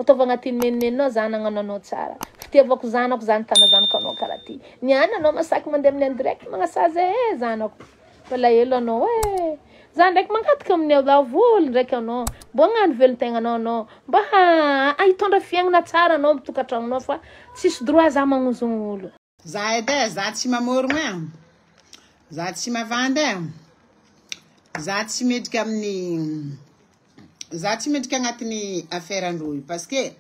fitaovagna ty menmenao zany agnananao tsara fitiavako zanako zany tana zanako anao karaha ty niany anao masaky mandeha amin'ny direct magnasazy zanako falahelo anao za ndraiky mankataka amin'ny voly ndraiky anao mbo agnano velon-tegnanao anao mba hitondra fiaignana tsara anao mitokantranonao fa tsisy droit za magnozogno olo za edy za tsy mamorogno za tsy mavandy za tsy medika amin'ny za tsy medika agnatin'ny affaire androy parce que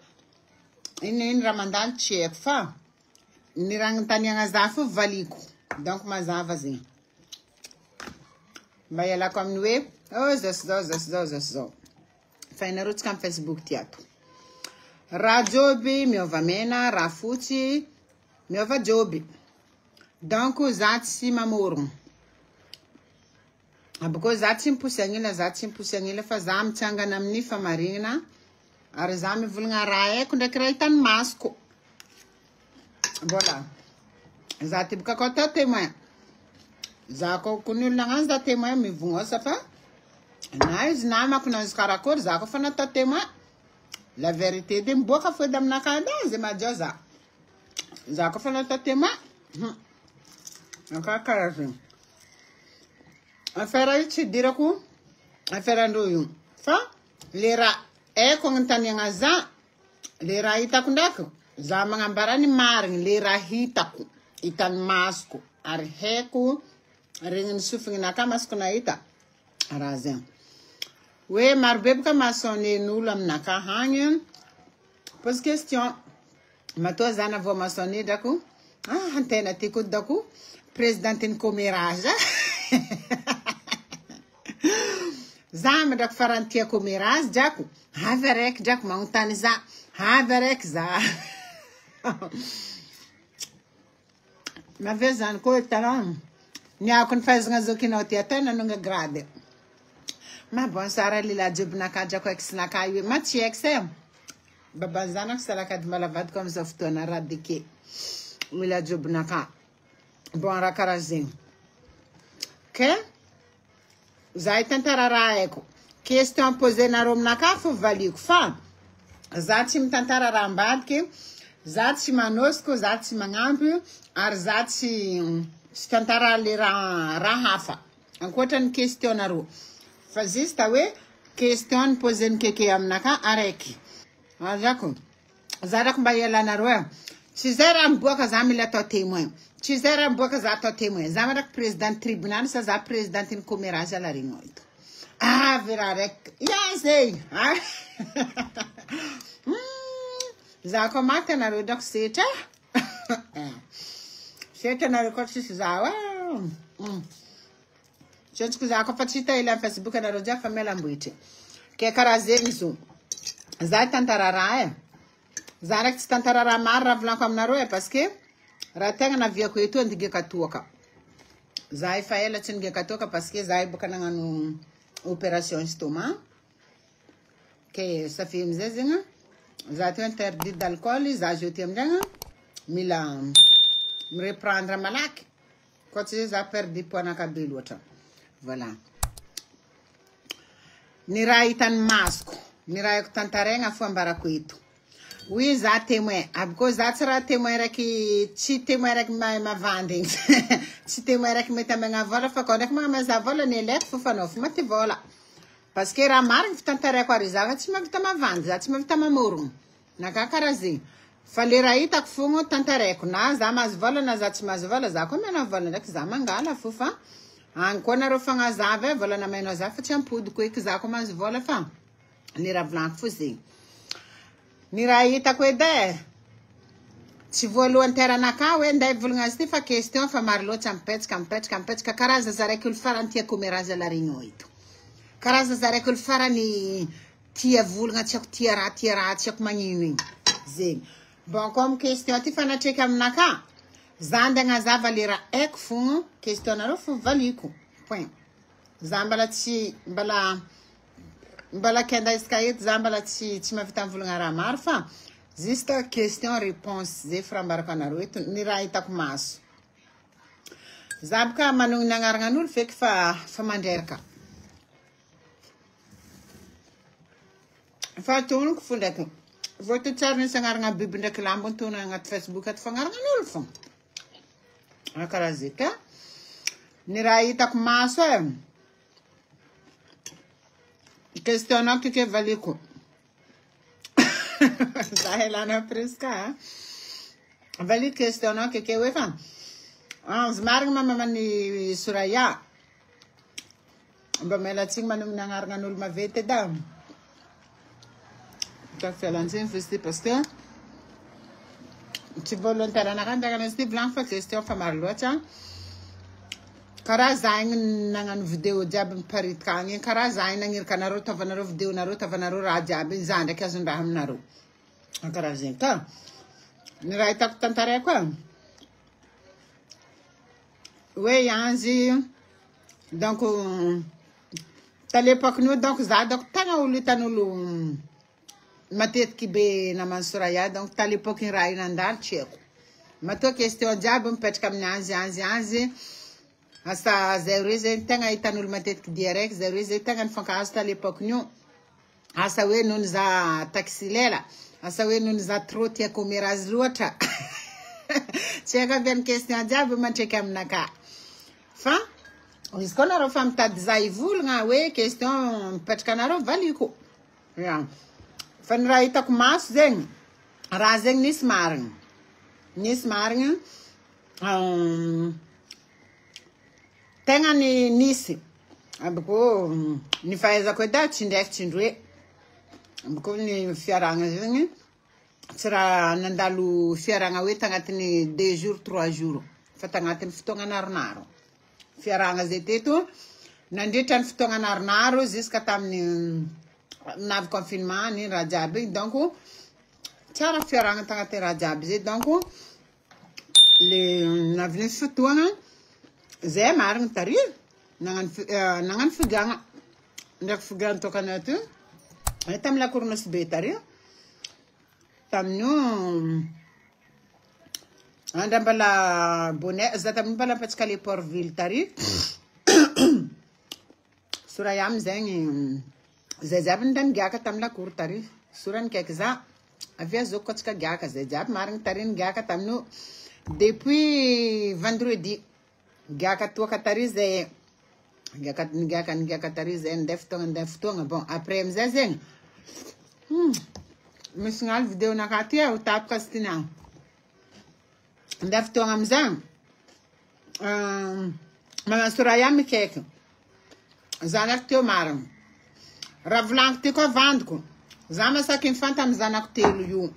iny raha mandalo tsy haiko fa ny raha agnontaniagna za fo valiko donc mazava zegny mba ialako amin'ny hoe zao fa inarotsika amin'ny Facebook ty ato raha joby miova mena raha fotsy miova joby donc za tsy mamorogno abako za tsy miposy agnila fa za mitsangana amin'ny famarignana ary za mivolagna raha haiko ndraiky raha hitany masoko voilà za ty bokako atao témoin za ko ny olona agnany za témoin mivognosa fa na izy namako na izy karakory za ko fa natao témoin la vérité de miboaka fody aminakanda ze madio za ko fa natao témoin karaha zegny affaire io tsy dirako affaire andro io fa le raha haiko agnontaniagna za le raha hitako ndraiky za magnambara ny marigny le raha hitako hitany masoko ary haiko regny ny sofinginaka masoko nahita raha zegny hoe marobe boka masonen'olo aminaka hagny pose question matoa za navao masone drako antena ty kodako présidentine commérage za mandrako farantia commérage drako avy araiky drako magnontany za avy araiky za maveo zany koa talon niako ny fahaizagna zokinao ty atao nanonga grade bon sara lila jobinaka drako eky sinaka io ma tsy eky se baban'ny zanako salakady malavadiko amizao fotoana radike lila jobinaka bon raha karaha zegny ke za hitantara raha haiko question posenareo aminaka fo valiko fa za tsy mitantara raha ambadiky za tsy manosiko za tsy magnampy ary za tsy tantara le raha hafa ankoatran'ny question nareo fa juste hoe question poseny keke aminaka araiky azako za rako mba ialanareo tsy zay raha miboaka za mila atao témoin tsy zay raha miboaka za atao témoin za mandraky président tribunal sa za présidentine commérage alarigno ito avy raha raiky ya zay za ko maty anareo drako setra setra anareo koa tsisy za Jontsiko za ko fa tsy hita ila Facebook anareo jiaby fa mialambohitry ke karaha zegny zo za tantara raha za raiky tsy tantara raha maro raha volako aminareo parce que raha tegna naviako eto andigaka toaka za efa ela tsy nigaka toaka parce que za boka nagnano opération estomac ke safi amizay zegny za te interdit d'alcool za jeté amizay mila reprendre malaky ko tsy za perdi poids nakabe loatra voilà ni raha hitany masoko ni raha haiko tantaregna fo ambarako eto oui za témoin abiko za tsy raha témoin raiky tsy témoin raiky mavandy tsy témoin raiky mety amegna vola fa ko ndraiky magnameza vola ny eleko fo fanao fo maty vola parce que raha marigny fitantarako ary za tsy mavita mavandy za tsy mavita mamorogno naka karaha zegny fa le raha hitako fogno tantarako na za mahazo vola na za tsy mahazo vola za koa mena vola ndraiky za mangala fo fa agny koa nareo fagnazava vola namainao za fa tsy ampodiko eky za koa mahazo vola fa ny raha volaniko fo zegny ny raha hitako edy tsy voalohany teranaka hoe nday volagna azy ty fa question fa maro loatra mipetsaka karaza za raiky olo farany tia commérage alarigno ito karaza za raiky olo farany tia volagna tsy ako tia raha tsy ako magnino igny zegny bon comme question ty fanatreka aminaka za ndagna zava le raha haiko fogno question nareo fo valiko point za mbala tsy mbala kenda isaka eto za mbala tsy mavita mivolagna raha maro fa juste question réponse zay firambarako anareo eto ny raha hitako maso za boka manogno ny agnaranan'olo feky fa mandreraka fa tonoko fo ndraiky Vou te tsara ni sangar nga bibi ndek lambon tu na ngat Facebook at fangar nga nulfon. Akara zika. Nirai tak maso. Questiono que valiko. Zahela na preska. Vali questiono que wefa. Zmarg mama ni Suraya. Ba mela tsing manum nangar nga nul mavete dam. Tak felansin festi parce que tu volontaire na kan daga sti blanc fa question fa marlocha. Kara zaing nangan video jab parit kangi kara zaing nangir kanaro tavanaro video naro tavanaro raja bin zande kazun baham naro. Kara zaing ka. Ni rai tak tantare ko. We yanzi donc à l'époque nous donc za donc tanga ulu tanulu matet ki be na mansuraya donc à l'époque in rai nandar cheko mato question jab pet kam nanzi hasta zerize tanga itanul matet ki direct zerize tanga fanka hasta à l'époque nous hasta we nun za taxilela hasta we nun za trotia komiraz lota cheka ben question jab man chekam naka fa Iskonaro fam tad zaivul nga we question petkanaro valiko. Ja. Van raita kumas zeng. Razeng nismarng. Nismarng. Tenga ni nisi. Abko ni faiza ko da chindef chindwe. Abko ni fiaranga zeng. Sera nandalu fiaranga we tangatini 2 jours 3 jours. Fatangatin fitonga narnaro. Fiaranga zeteto nanditran fotoagna narnaro jusqu'à taminy navy confinement ni rajaby donc tsara fiaranga tagnaty rajaby zay donc le navy fotoagna zay marigny tary nagnano figagna ndraiky figagna tokanaty tamy lakornosy be tary taminio Anda bala bonnet zata mbala paskali Portville tari Surayam zengi zezab ndan gyaka tamla kur tari suran kekza avia zokotska gyaka zezab marang tarin gyaka tamnu depuis vendredi gyaka to katari ze gyaka tari ze ndeftonga bon après mzezeng misngal video nakatia utap kastina Ndef tonga mzang. Mama Suraya mi keke. Zanak teo maram. Ravlank te ko vandko. Zama sakin fanta mzanak telu yu.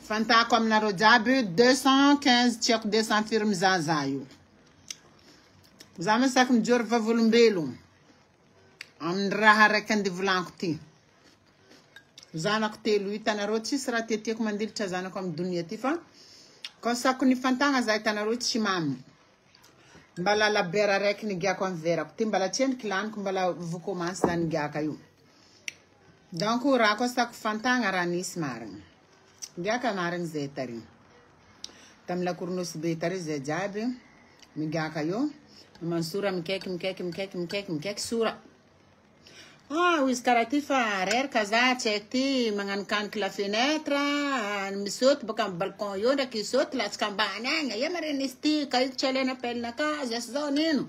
Fanta kom na rojabu 215 tchek 200 firm zazayu. Zama sakin jor va volumbelu. Am raha rekandi vlank ti. Zanak telu itana rochi sra te tek mandil cha zanakom dunia tifa. Konsaku ni fantanga za itanaro chimam. Mbala la bera rek ni gya kon vera. Timbala chen klan kumbala vuko mansa ni gya kayu. Donc rako sak fantanga ranis marang. Gya ka marang zetari. Tamla kurnus betari ze jabe. Mi gya kayo. Mansura mkek sura. Wis karatifa rer kaza chekti mangan kan la fenêtre misot bakam balcon yo da kisot la skambana nga yamare nisti kay chele na pel na ka zaszonin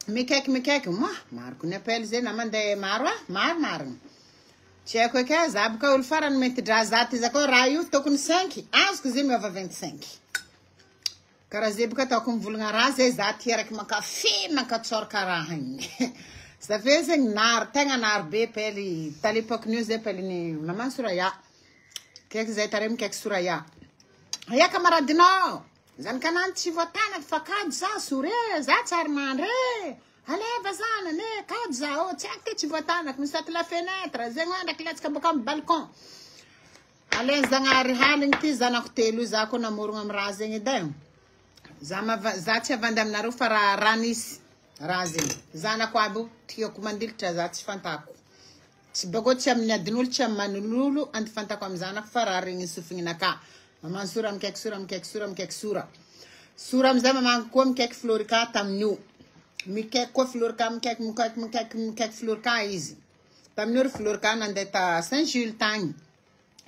mikek ma marku na pel zena mande marwa mar cheko ka zab ka ul faran met drazati zako rayu tokun 5 asko zimi ava 25 karazib ka tokum vulnga raze zati rek maka fi maka chorkarahan Ça fait que nar tenga nar be peli talipok news de peli ni mama Suraya kek zaitarem kek Suraya ya kamaradino zan kanan ci votana fakad za sure za charman re ale vazana ne kad za o chakte ci votana comme ça la fenêtre zenga da klats ka bokam balcon ale zanga rihaling ti zanak telu za ko na murngam razengi dem zama za cha vandam naru fara ranis Razin. Zana kwabu tiyo kumandil chazati fantaku. Sibago cham na dinul cham manululu anti fantaku amzana farari ngisufing naka. Mama suram kek sura. Suram zama man kom kek florika tam new. Mi kek ko florika kek florika easy. Tam nur florika nandeta Saint Jules tang.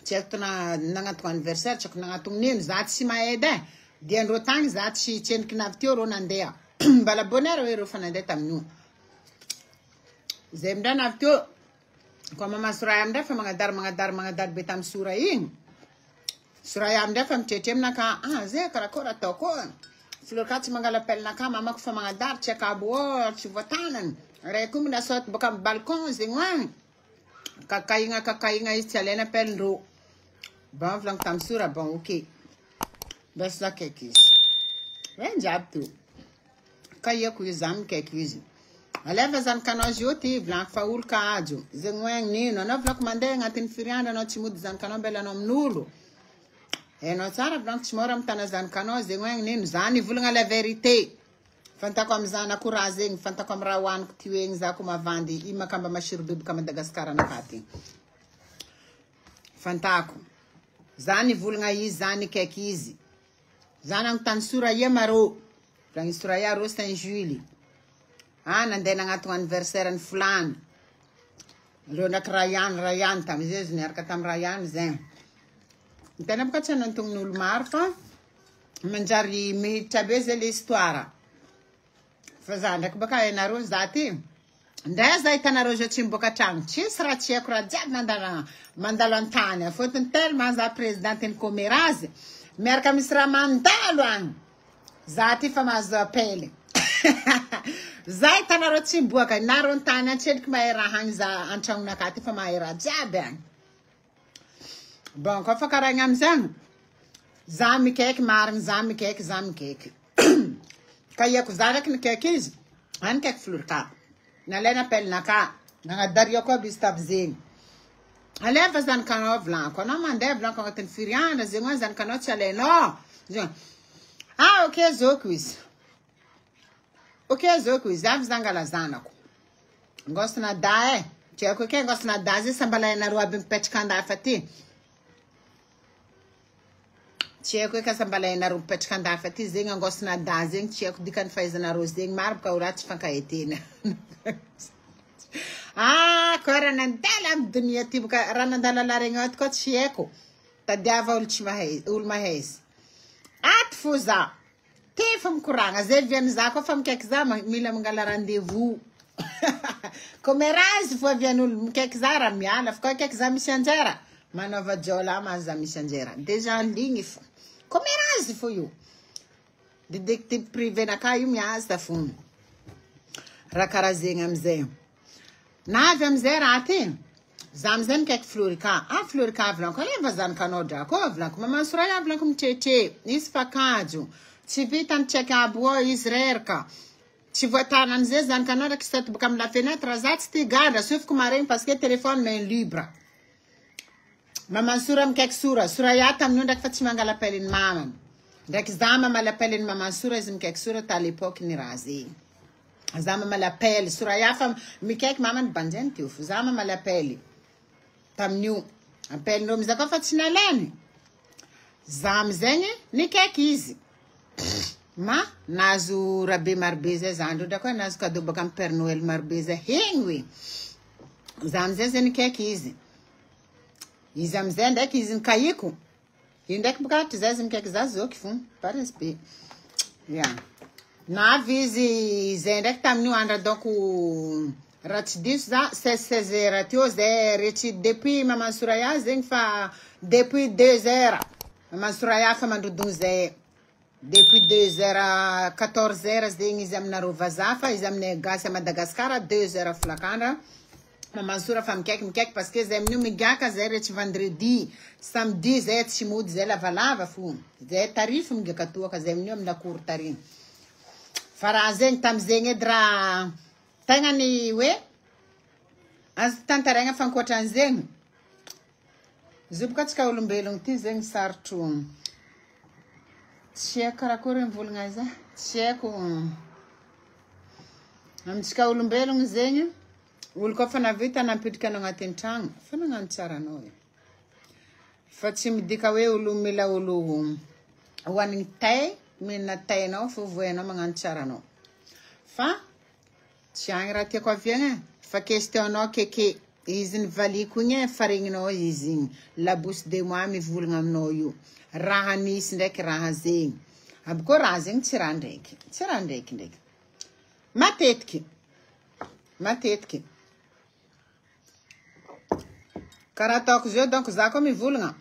Certo nagnato anniversaire tsako nagnatony nino za tsy mahay edy dia andro tagny za tsy tsendriky navy ro nandeha mbala bonheur hoe ro fa nandeha tamin'io zay amindray navy teo ko mama Soraya amindray fa magnadary be tamin'ny sora igny Soraya amindray fa mitretre aminaka zay karakory ataoko Fleur ka tsy mangala appelnaka mamako fa magnadary tsy akabo tsy voatanany raiky koa minasorty boka amin'ny balcon zegny agny kakaigna izy tsy alaina appelndreo bon volagno tamin'ny sora bon ok bas za kaiky izy jiaby to kaiako izy za mikaiky izy aleva zanakanao izy io ty volagno fa olo ka ajo zegny hoe nino anao volako mandeha agnatin'ny firiandra anao tsy mody zanakanao mbela anao amin'olo anao tsara volagno tsy mora mitana zanakanao zegny hoe nino zany volagna la vérité fantako amin'ny zanako raha zegny fantako amin'ny raha hoaniko ty egny za ko mavandy i makamba masiro biby ka Madagasikara anakaty fantako zany volagna izy zany kaiky izy zany agnontany Soraya marô volagny Soraya ro Saint Julie nandeha nagnatony anniversaire ny fulany reo ndraiky Rayane tamizay izy niaraka tamin'ny Rayane zay tena boka tsy nantonon'olo maro fa manjary mihitra be zay le histoire fa za ndraiky baka hainareo za ty ndray za hitanareo zao tsy miboaka tragno tsisy raha tsy haiko raha jiaby mandalo antany fôtony tellement za présidenteny Comerazy miaraka misy raha mandalo agny za ty fa mahazo appel za hitanareo tsy miboaka nareo antany antsendriky mahay raha agny za antragnonaka ty fa mahay raha jiaby agny bon kofa karaha igny amizay za mikaiky marigny za mikaiky ka iako za ndraiky nikaiky izy nikaiky Fleur ka nalaina appelnaka nagnadariako aby izy taby zegny aleva zanakanao volanko anao mandeha volanko agnatin'ny firiandra zegny hoe zanakanao tsy alainao ok zoko izy avy zangala zanako ngosina da tsy haiko ke ngosina da zay sambalainareo aby mipetraka andafa ty tsy haiko hoe kasambalainareo mipetraka andafa ty zegny angosina da zegny tsy haiko dikany fahaizanareo zegny maro boka raha tsy fankahitena koa raha nandala amin'ny dunia ty boka raha nandala laregny ato koa tsy haiko tadiava olo mahaizy aty fo za ty fa mikoragna zay viany za koa fa mikaiky za mila mangala rendez-vous Comerazy fo avian'olo mikaiky za raha miala fa koa kaiky za misy anjara manaova jola mahazo za misy anjara déjà en ligne fo Comerazy fo io détective privé naka io miasa fo raha karaha zegny amizay navy amizay raha ty za amizay mikaiky Fleur ka volanko aleva zanakanao drako volanko mama Soraya volanko mitretre izy fakajo tsy vitany tsaiky aby izy reraka tsy voatana an'izay zanakanao raiky isato boka amin'ny la fenêtre za tsy ty gadra sofiko maregny parce que téléphone main libre mama Sora mikaiky Soraya tamin'io ndraiky fa tsy mangala appeliny mamany ndraiky za mamaly appeliny mama Sora izy mikaiky Sora ta l'époque ny raha zegny za mamaly appel Soraya fa mikaiky mamany banjany teo fo za mamaly appel tamin'io appelindreo amizay koa fa tsy nalainy za amizegny nikaiky izy nazo rabe marobe zay za andro ndraiky hoe nazo cadeau baka amin'ny Père Noël marobe zay hegny hoe za amizay zay nikaiky izy amizay ndraiky izy nikaiko io ndraiky boka zay izy mikaiky za zoky fo par respect navy izy zay ndraiky tamin'io andra donc raha tsy diso za 16 heures teo zay retry depuis mama Soraya zegny fa depuis 2 heures mama Soraya fa mandrodogno zay depuis 2 heures 14 heures zegny izy aminareo vazaha fa izy aminay gasy à Madagascar 2 heures folakandra mama Sora fa mikaiky parce que zay amin'io migaka zay retry vendredi samedi zay tsy mody zay lavalava fo zay tarifo migaka toaka zay amin'io amin'ny lakoro tariny fa raha zegny tamizegny edy raha tegna ny hoe azo tantaraigna fa ankoatran'zegny izy boka tsika olombelogno ty zegny sarotro tsy haiko karakory mivolagna izy tsy haiko amitsika olombelogno zegny olo koa fa navita nampidrika anao agnatin'ny tragno fa nagnano tsara anao fa tsy midika hoe olo mila olo hoanigny tay mena tainao fo voenao magnano tsara anao fa tsy agny raha tiako aviagna fa question anao keke izy ny valiko igny faregninao izy igny la bouche de moi mivolagna aminao io raha nisy ndraiky raha zegny aboko raha zegny tsy raha ndraiky ndraiky matetiky karaha ataoko zao donc za koa mivolagna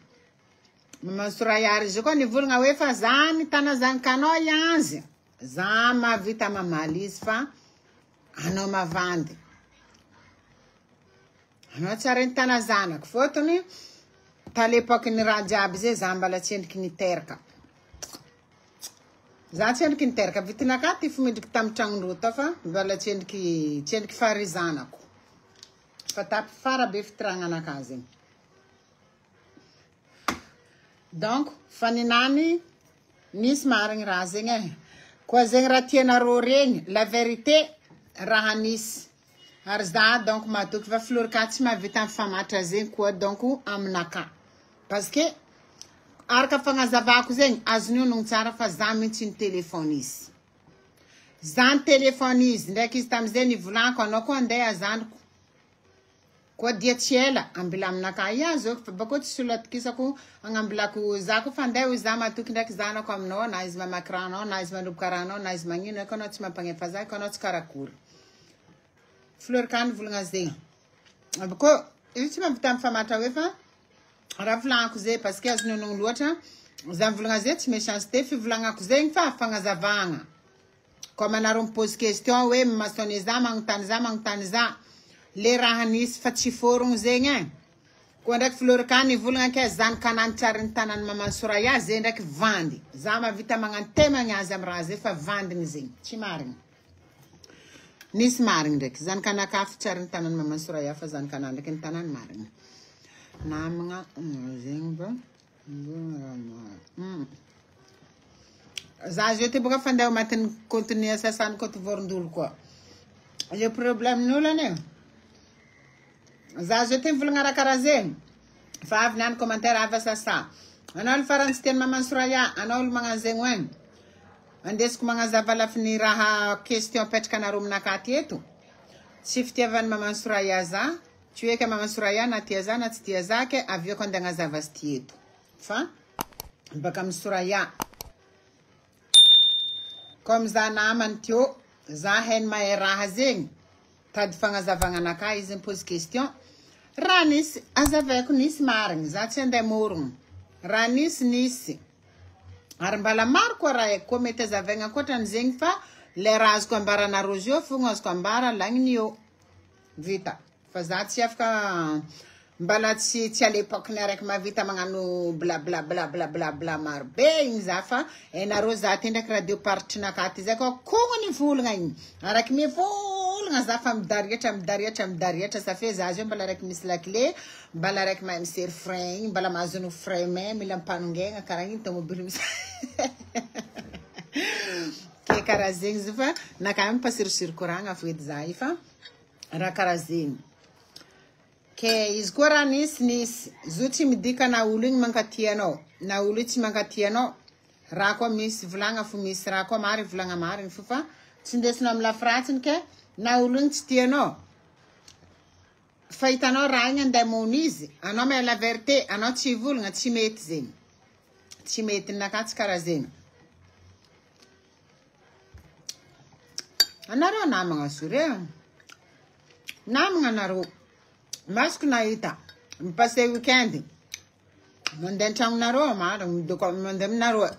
Maman Soraya izy koa nivolagna hoe fa za nitana zanakanao ianzy za mavita mamaly izy fa anao mavandy anao tsara nitana zanako fotony ta l'époque ny raha jiaby zay za mbala tsy endriky niteraka za tsy endriky niteraka vitinaka ty fomidriky tamy tragnondro tao fa mbala tsy endriky fary zanako fa tapy fara be fitiragnanaka zegny donc fa ninany nisy marigny raha zegny koa zegny raha tianareo regny la vérité raha nisy ary za donc matoky fa Florika tsy mahavita mifamatra zegny koa donc aminaka parce que araka fagnazavako zegny azonio nogny tsara fa za mihitsy ny telefony izy za ny telefony izy ndraiky izy tamizay nivolanko anao koa andeha azanoko koa dia tsy ela ambila aminaka ia zao fa bako tsy solatikisako agnambilako za ko fa andeha hoy za matoky ndraiky zanako aminao na izy mamaky ranao na izy mandoboka ranao na izy magnino ko anao tsy mampagnefa za ko anao tsy karakory Florika nivolagna zegny bako izy tsy mahavita mifamatra hoe fa raha volanako zay parce que azononogno loatra za mivolagna zay tsy méchanceté fivolagnako zegny fa fagnazavagna comme anareo mipose question hoe masone za magnotany za le raha nisy fa tsy fôrogno zegny koa ndraiky Florika nivolagna ke zanakanany tsara ny tanany Maman Soraya zay ndraiky vandy za mavita magnantemagny azy amy raha zay fa vandigny zegny tsy marigny nisy marigny ndraiky zanakanakafa tsara ny tanany Maman Soraya fa zanakanany ndraiky ny tanany marigny namagna zegny ba za zio ty boka fa andeha matin'ny contenu sasany koa ty vorondolo koa le problème n'olany za zio ty mivolagna raha karaha zegny fa avy niany commentaire avy sasa anao olo farany tsy tiany Maman Soraya anao olo magnano zegny hoagny andesiko magnazava lafiny raha question petraka anareo aminaka ty eto tsy fitiavany Maman Soraya za tsy hoe ke Maman Soraya na tia za na tsy tia za ke avy eo ko andeha agnazava azy ty eto fa baka amy Soraya comme za namany teo za hainy mahay raha zegny tady fagnazavagna anaka izy mipose question raha nisy azavaiko nisy marigny za tsy andeha morogno raha nisy ary mbala maro koa raha koa mety azavaigna koatrany zegny fa le raha azoko ambaranareo zio fogna azoko ambara lagniny eo vita fa za tsy afaka mbala tsy à l'époque ny araiky mavita magnano bla maro be igny za fa enareo za ty ndraiky radio partitrinaka ty zay koa kogno ny volagna igny araiky mivolagna za fa midarietra sa fe za zio mbala araiky misy lakile mbala araiky mahay misery frein igny mbala mahazono frein me mila mpanongegna karaha igny tomobily misy ke karaha zegny zio fa nakamy mpasirosiry koragna foedy za io fa raha karaha zegny ke izy koa raha nisy zo tsy midika na olo igny mankatia anao na olo tsy mankatia anao raha koa misy volagna fo misy raha koa mary volagna mariny fo fa tsy ndesinao amy lafiratsiny ke na olo igny tsy tianao fa hitanao raha igny andeha mono izy anao may la vérité anao tsy volagna tsy mety zegny tsy mety naka tsy karaha zegny anareo namagna sore namagna anareo masoko nahita mipase weekend mandeha an-tragnonareo maro mandeha aminareo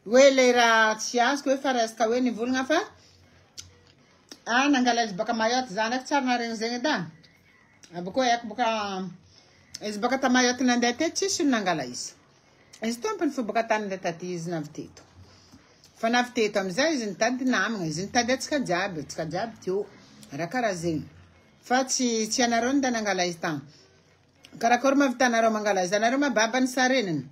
hoe le raha tsy azoko hoe fa resaka hoe nivolagna fa nangala izy baka Mayotte za ndraiky tsara naregny zegny da aboko haiko boka izy baka ta Mayotte nandeha teto tsisy olo nangala izy tompony fo baka tany ndeha taty izy navy teto fa navy teto amizay izy nitady namagna izy nitady atsika jiaby teo raha karaha zegny fa tsy anareo nda nangala izy tagny karakory mavita anareo mangala izy anareo mababa ny sareniny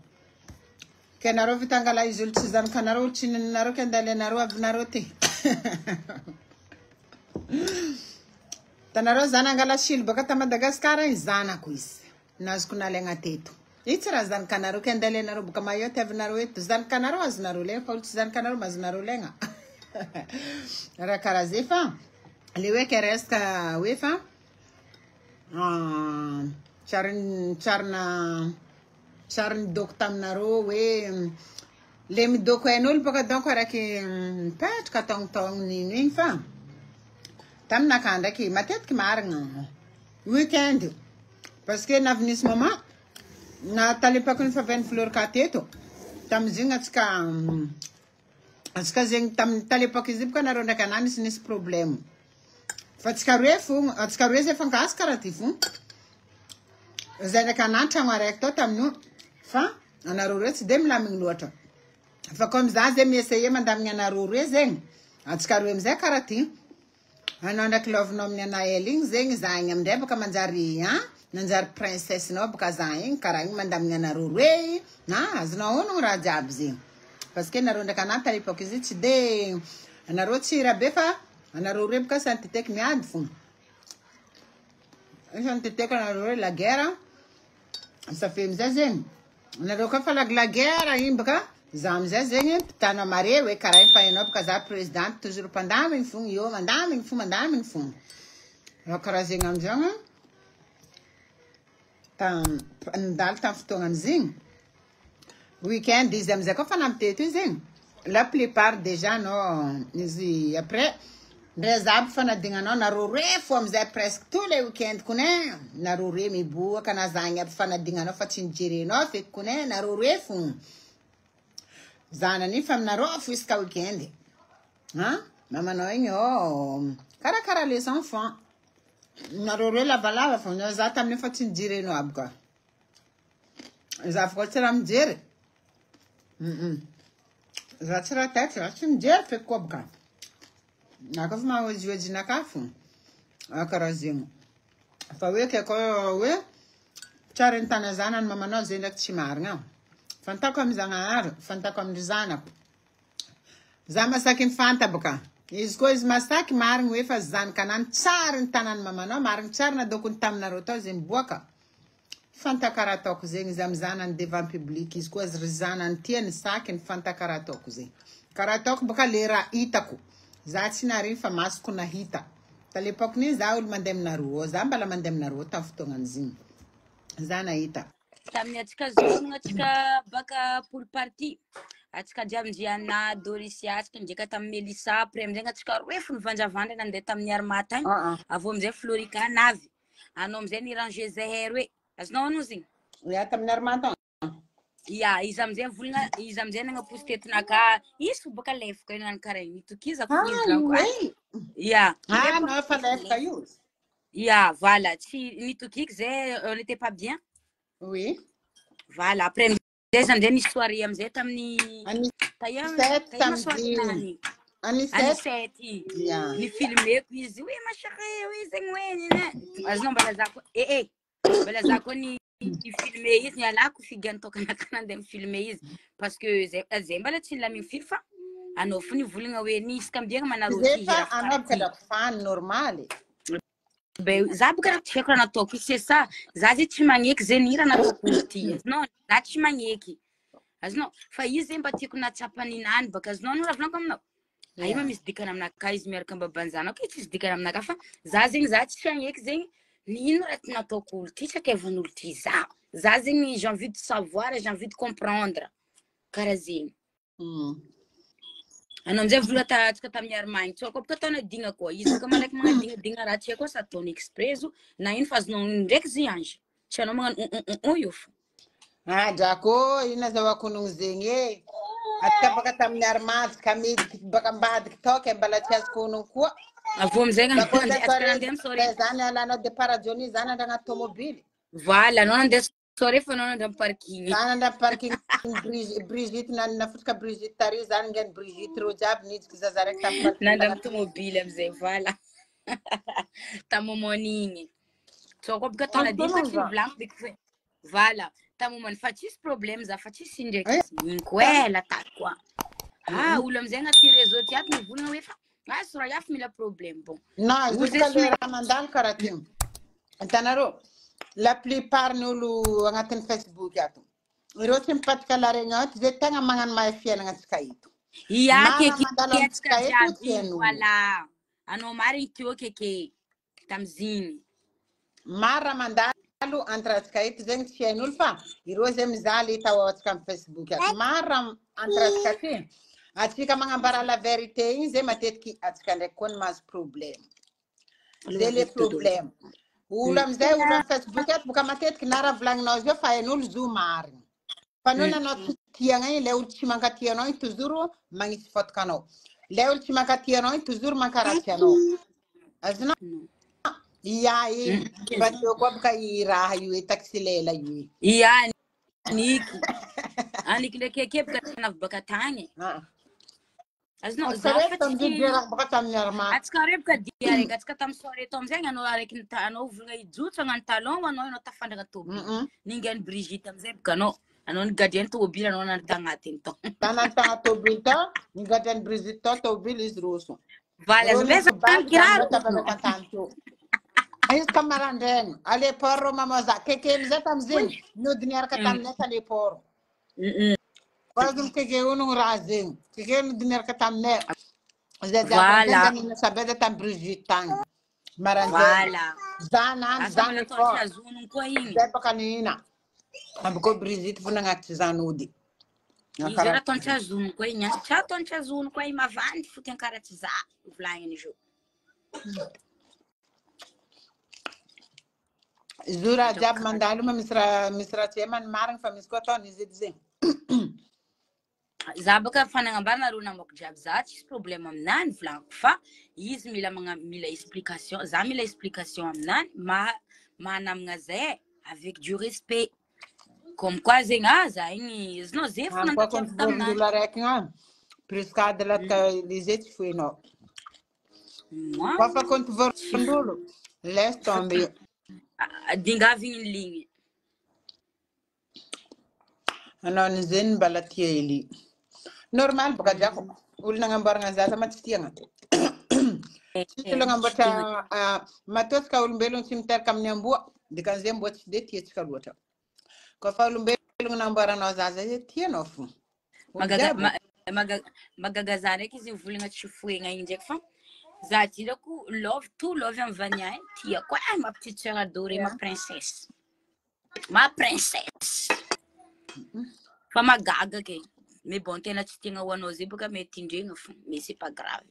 ke anareo vita angala izy olo tsy zanakanareo olo tsy ninanareo ke andale anareo avinareo ty tanareo zana angala silo baka ta Madagasikara igny zanako izy nazoko nalaigna teto io tsy raha zanakanareo ke andale anareo baka Mayotte avinareo eto zanakanareo azonareo legna fa olo tsy zanakanareo mazonareo legna raha karaha zay fa le hoe ke resaka hoe fa Charny doko taminareo hoe le midoko hain'olo baka donc araky mipetraka taognotaogn'ino igny fa taminaka ndraiky matetiky marigna weekend parce que navy nisy moment na talepako ny faveny fleur kateto tamizigny atsika zegny talepako izy baka nareo ndraiky anany nisy problème fa atsika roe fogna atsika roe zay fangasy karaha ty fogna zay ndraiky anany tragno araiky tao taminio fa anareo roe tsy de milamigny loatra fa comme za zay miessaye mandamigny anareo roe zegny atsika roe amizay karaha ty anao ndraiky lôvanao amin'ny anael igny zegny za igny amindray baka manjary princesse-nao baka za igny karaha igny mandamigny anareo roe azonao honogno raha jiaby zegny parce que nareo ndraiky anany talepako izy tsy de anareo tsy rabe fa anareo roe baka santeteky miady fogna santeteky anareo roe la guerre safe amizay zegny anareo ka fa la guerre igny baka za amizay zegny mpitana mare hoe karaha igny fa hainao baka za présidente toujours mpandamigny fogna io mandamigny fogna raha karaha zegny amizagny nandalo tamin'ny fotoagnany zegny weekend izy amizay koa fa nampiteto io zegny la plupart déjà no izy après ndray zaby fanadignanao nareo roe fo amizay presque tous les weekend kone nareo roe miboaka na zagny aby fanadignanao fa tsy nijerenao feky kone nareo roe fogna zanany fa aminareo fo isaka weekend mamanao igny karakara les enfants nareo roe lavalava fo za tamin'io fa tsy nijerenao aby koa za fa koa tsy raha mijery za tsy raha tety za tsy mijery feky koa baka na kofa mahojiojinaka fogna karaha zegny fa hoe ke koa hoe tsara nitana zanany mamanao zay ndraiky tsy marigna fantako amy zagnahary fantako amindry zanako za masaky mifanta baka izy koa izy masaky marigny hoe fa zanakanany tsara nitanany mamanao marigny tsara nadoko nitaminareo tao zay miboaka fantakara ataoko zegny izy amy zanany devant public izy koa ry zanany tia ny saky ny fantakara ataoko zegny karaha ataoko baka le raha hitako za tsy nary fa masoko nahita talepako ni za olo mandeha aminareo za mbala mandeha aminareo tamin'ny fotoagnany zegny za nahita tamin'ny atsika zonagna atsika baka pool party atsika jiambjiana Dorisia atsika ndraika tamin'ny Melissa après amizay atsika roe fo nivandravandra nandeha tamin'ny Armata agny avô amizay Florika navy anao amizay ni ranger zahay roe azonao anao zegny ya tamin'ny Armata ya izy amizay volagna izy amizay nagnaposy tetinaka izy fo baka lefaka nany karaha igny tokizako izy lakoa ya non fa lefaka io ya voilà tsy nitokiky zay on n'était pas bien oui voilà après amizay nisy soirée amizay tamin'ny anisety ni filmeko izy hoe mashaka hoe zegny hoe nene azonao mbala zako mbala zako ni filme izy ni alako figany tokanaka nandeha mifilme izy parce que zay mbala tsy nilamigny firy fa anao fo nivolagna hoe nisy kambiagna manareo ty hira anao baka fan normal za baka raha tsy haiko raha nataoko izy c'est ça za zay tsy magneky zay ny hira nataoko ty azonao za tsy magneky azonao fa izy zay mba tiako natsapany nany baka azonao no raha volaniko aminao aima misy dikany aminaka izy miaraka ambabany zanako izy tsisy dikany aminaka fa za zegny za tsy magneky zegny nino raha ty nataoko olo ty tsy akevan'olo ty za zegny j'ai envie de savoir j'ai envie de comprendre karaha zegny anao amizay vola atsika tamin'ny Armagny tsao koa baka ataona digna koa izy baka malaky magnadignadigna raha tsy haiko sa ataony express na ino fa azonao ndraiky ziange tsy anao magnano io fo drako ino azahoakonogno zegny atsika baka tamin'ny Armady kamidiky baka ambadiky tao ke mbala tsy azoko honogno koa avô amizay atsika nandeha misore zany alanao départ joni zany andra agnaty tomobily voilà anao nandeha sore fa anao nandeha parking zany andra parking Brigitte nafotrika Brigitte tary zany ngeny Brigitte reo jiaby nijiky zaza raiky tamin'ny nandeha amy tomobily amizay voilà ta momony igny tsao koa baka taona dimy fa tsy nivolaniko beky fe voilà ta momony fa tsisy problème za fa tsisy ndraiky igny koa la taty koa olo amizay agnaty réseau ty ato nivolagna hoe fa sora yafa mila problème bon non jusqu'à le raha mandalo karaha ty hitanareo la plupart ny olo agnatin'ny Facebook ato ireo tsy mipatrika laregna ato zay tegna magnano mahay fiainagna atsika ito atsika jiaby voilà anao marigny teo keke tamiziny Mara mandalo antratsika eto zegny tsy hain'olo fa ireo zay mizaly taotsika amin'ny Facebook. Mara antratsika ty. Atsika magnambara la vérité igny zay matetiky atsika ndraiky koa mahazo problème. Zay le problème. Olo amizay olo amin'ny Facebook eto boka matetiky na raha volagninao zio fa hain'olo zo marigny. Fa nono anao tsy tiagna igny le olo tsy mankatia anao igny toujours magnisy fotokanao. Le olo tsy mankatia anao igny toujours mankaratsy anao. Azonao ia igny bateo koa boka i raha io e taxi lela io. Ia Niky. Niky le keke boka navy tagny. Azonao Zafa atsika rebaka dia araiky atsika tamin'ny soirée tao amizay anao araiky anao volagna ijotso agnano talon anao tafandraka tôbily. Ningany Brigitte amizay boka anao ny gardien tôbily anao nany tagnatiny tao. Tanany tagna tôbily tao, ny gardien Brigitte tao tôbily izy roso. Vala zvezà kiraro. Izy kamarandraigny, aleport rô mamoza keke amizay tamizegny, nodiny araka taminay taleport. Quase keke uno raha zegny. Keke nodiny araka taminay. Zay jiaby sabeda tam Brigitte tagny. Marandraigny. Zana zana fort. Zay baka nina. Ambiko Brigitte fo nagnaty zanody. Izy ataony tsy azono koa igny. Tsy ataony tsy azono koa mavandy fotony karaha tsy za volagniny izy io. Zura jiaby mandalo ma misy raha tsy haimany marigny fa misy koa ataony izy edy zegny. Za baka fanagambara rô namako jiaby za tsisy problème aminany volaniko fa izy mila explication. Za mila explication aminany manamagna zay avec du respect. Comme quoi zegny za igny izy no zay fo nandakiako taminany. Olo araiky igny presque de latka izy tsy foinao. Kofa konto vorondolo laisse tomber. Dingavy igny ligny. Anao ny zeny mbala tia eli. Normal boka jiako. Olo nagnamboarana zaza ma tsy tiagna. Tsy nagnamboatra matosika olombelogno tsy miteraka amin'ny amboa. Dikan'izay amboa tsy de tiatsika loatra. Kofa olombelogno namboaranao zaza izy tianao fo. Magagaza ndraiky izy volagna tsy foegna igny ndraiky fa za dirako tout love amin'ny vania tiako ma petite sœur adorée ma princesse. Ma princesse. Fa magaga ke. Mais bon tena tsy tiagna ho anao zay boka mety indregna fo. Mais c'est pas grave.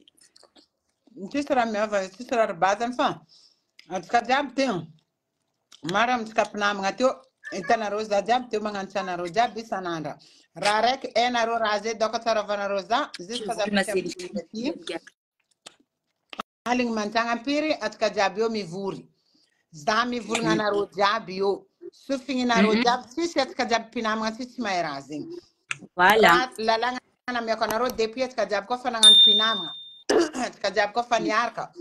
Tsisy raha miava, tsisy raha bazany fa atsika jiaby teo. Mara amitsika mpinamagna teo. Hitanareo za jiaby teo magnano tsanareo jiaby isan'andra. Raha raiky hainareo raha zay doko tsaravanareo za jusqu'à za aligny mantsagna ampiry atsika jiaby eo mivory. Za mivolagna anareo jiaby eo. Sofinginareo jiaby tsisy atsika jiaby mpinamagna tsisy mahay raha zegny. Voilà. Lalagna namiako anareo depuis atsika jiaby koa fa nagnano mpinamagna. Atsika jiaby koa fa niaraka.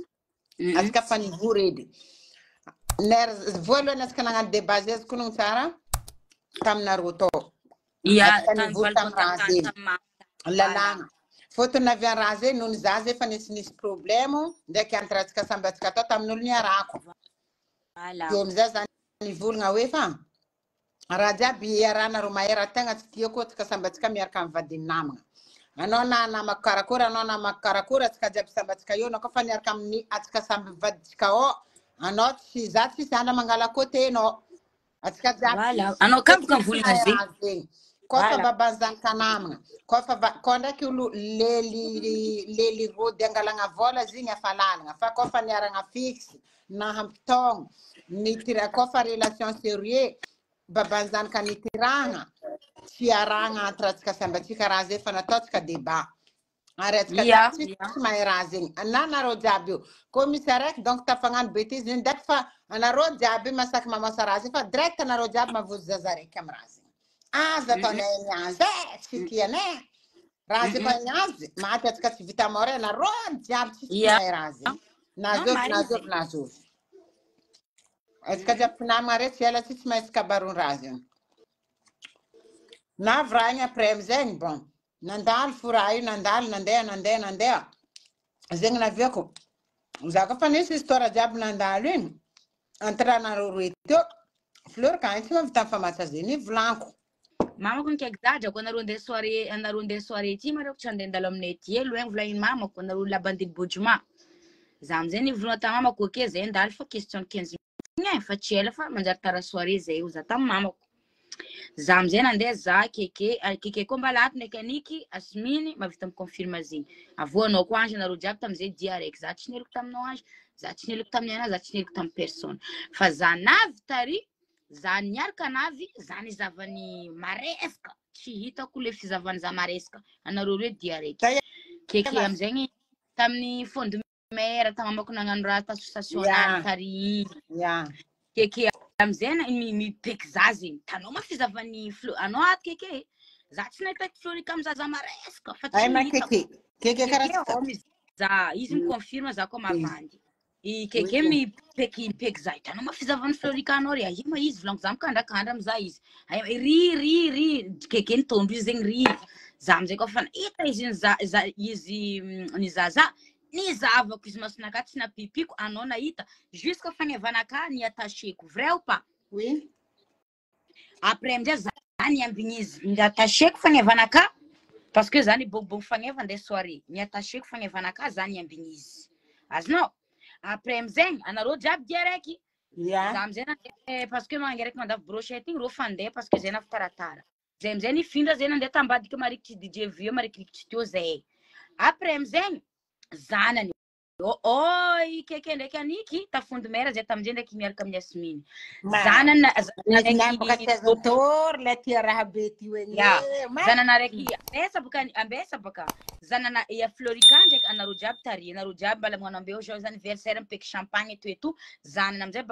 Atsika fa nivory edy. Voalohany atsika nagnano débat zay koa tsara taminareo tao. Ia, lalagna. Fotony avy raha zay noho za zay fa nisy problème ndraiky entre atsika samby atsika tao tamin'olo niarako. Io amizay za nivolagna hoe fa raha jiaby iarahanareo mahera tegna tsy tiako atsika samby atsika miaraka amin'ny vadiny namagna. Anao na namako karakory anao namako karakory atsika jiaby samby atsika eo anao kofa niaraka amin'ny atsika samby vaditsika ao. Anao tsy za tsy zana mangala côté anao. Atsika jiaby. Anao kaboka volagna zay. Kofa baban'ny zanaka namagna. Kofa ndraiky olo lely rôdy angalagna vola zigny afa lalagna. Fa kofa niaragna fixe na hampitogno nitira kofa relation sérieux baban'ny zanaka nitiragna tsy aragna entre atsika samby atsika raha zay fa nataotsika débat. Ary atsika tsy mahay raha zegny. Anareo jiaby io. Koa misy araiky donc tafagnano bêtise zegny ndraiky fa anareo jiaby masaky mamosa raha zegny fa direct anareo jiaby mavozo zaza araiky amin'ny raha zegny. Aza ataonay niazy tsy tianay. Raha zay koa niazy maty atsika tsy vita mora anareo jiaby tsy mahay raha zegny. Nazovy. Atsika jiaby mpinamagna rehetra ela tsy mahay kabaron raha zegny. Navy raha igny après amizay bon. Nandalo fo raha io nandeha. Zegny naviako. Za kofa nisy histoire jiaby nandalo igny. Antranareo roe teo. Fleur ka tsy mavita mifamatsa zegny volanko. Mamako nikagzadrako anareo andeha soirée ty mareo tsy andeha andalo aminay ty loin volagniny mamako anareo labandiny bojuma. Za amizay nivolagna ta mamako ok zay andalo fa question 15 minutes e fa tsy ela fa manjary tara soirée zay za tam mamako za amizay nandeha za keke koa mba lato ndraiky aniky Asminy mavita miconfirme zigny avô anao koa Ange nareo jiaby tamizay dia araiky za tsy neliko taminao Ange za tsy neliko tamin'ny ana za tsy neliko tamy personne fa za navy tary za niaraka navy za nizavany maresaka tsy hitako le fizavany za maresaka anareo reo dia araiky keke amizay tamin'ny fond de mer tamamako nagnano raha associationnel tary keke amizay mipeky za zegny tanao ma fizavany anao aty keke za tsy nahita Florika amy za maresaka fa tsy hitako za izy miconfirme za koa mavandy keke mipeky za tanao ma fizavany Florika anao ry ma izy volaniko za mikandrakandra amiza izy ry keke nitondro izy zegny ry za amizay koa fa ita izy nizaza nizavako izy masonaka tsy napipiko anao nahita jusqu'à fangevanaka ni attacheko vrai ou pas oui après amizay za niambigny izy ni attacheko fangevanaka parce que za ni bogbog fangeva nde soirée ni attacheko fangevanaka za niambigny izy azonao après amizay anareo jiaby dia araiky za amizay parce que mangeraka mandavy brochette igny ro fandeha parce que zay navy taratara zay amizay nifindra zay nandeha tambadiky marikitry DJ Vieux marikirikitry teo zay après amizay zanany oi keke ndraiky aniky tafondy mera zay tamizay ndraiky miaraka amin'ny Asminy zanany zanana araiky ambesa baka zanana ya Florika ndraiky anareo jiaby tary anareo jiaby mbala magnano ambeo joyeux anniversaire mipeky champagne eto eto zanany amizay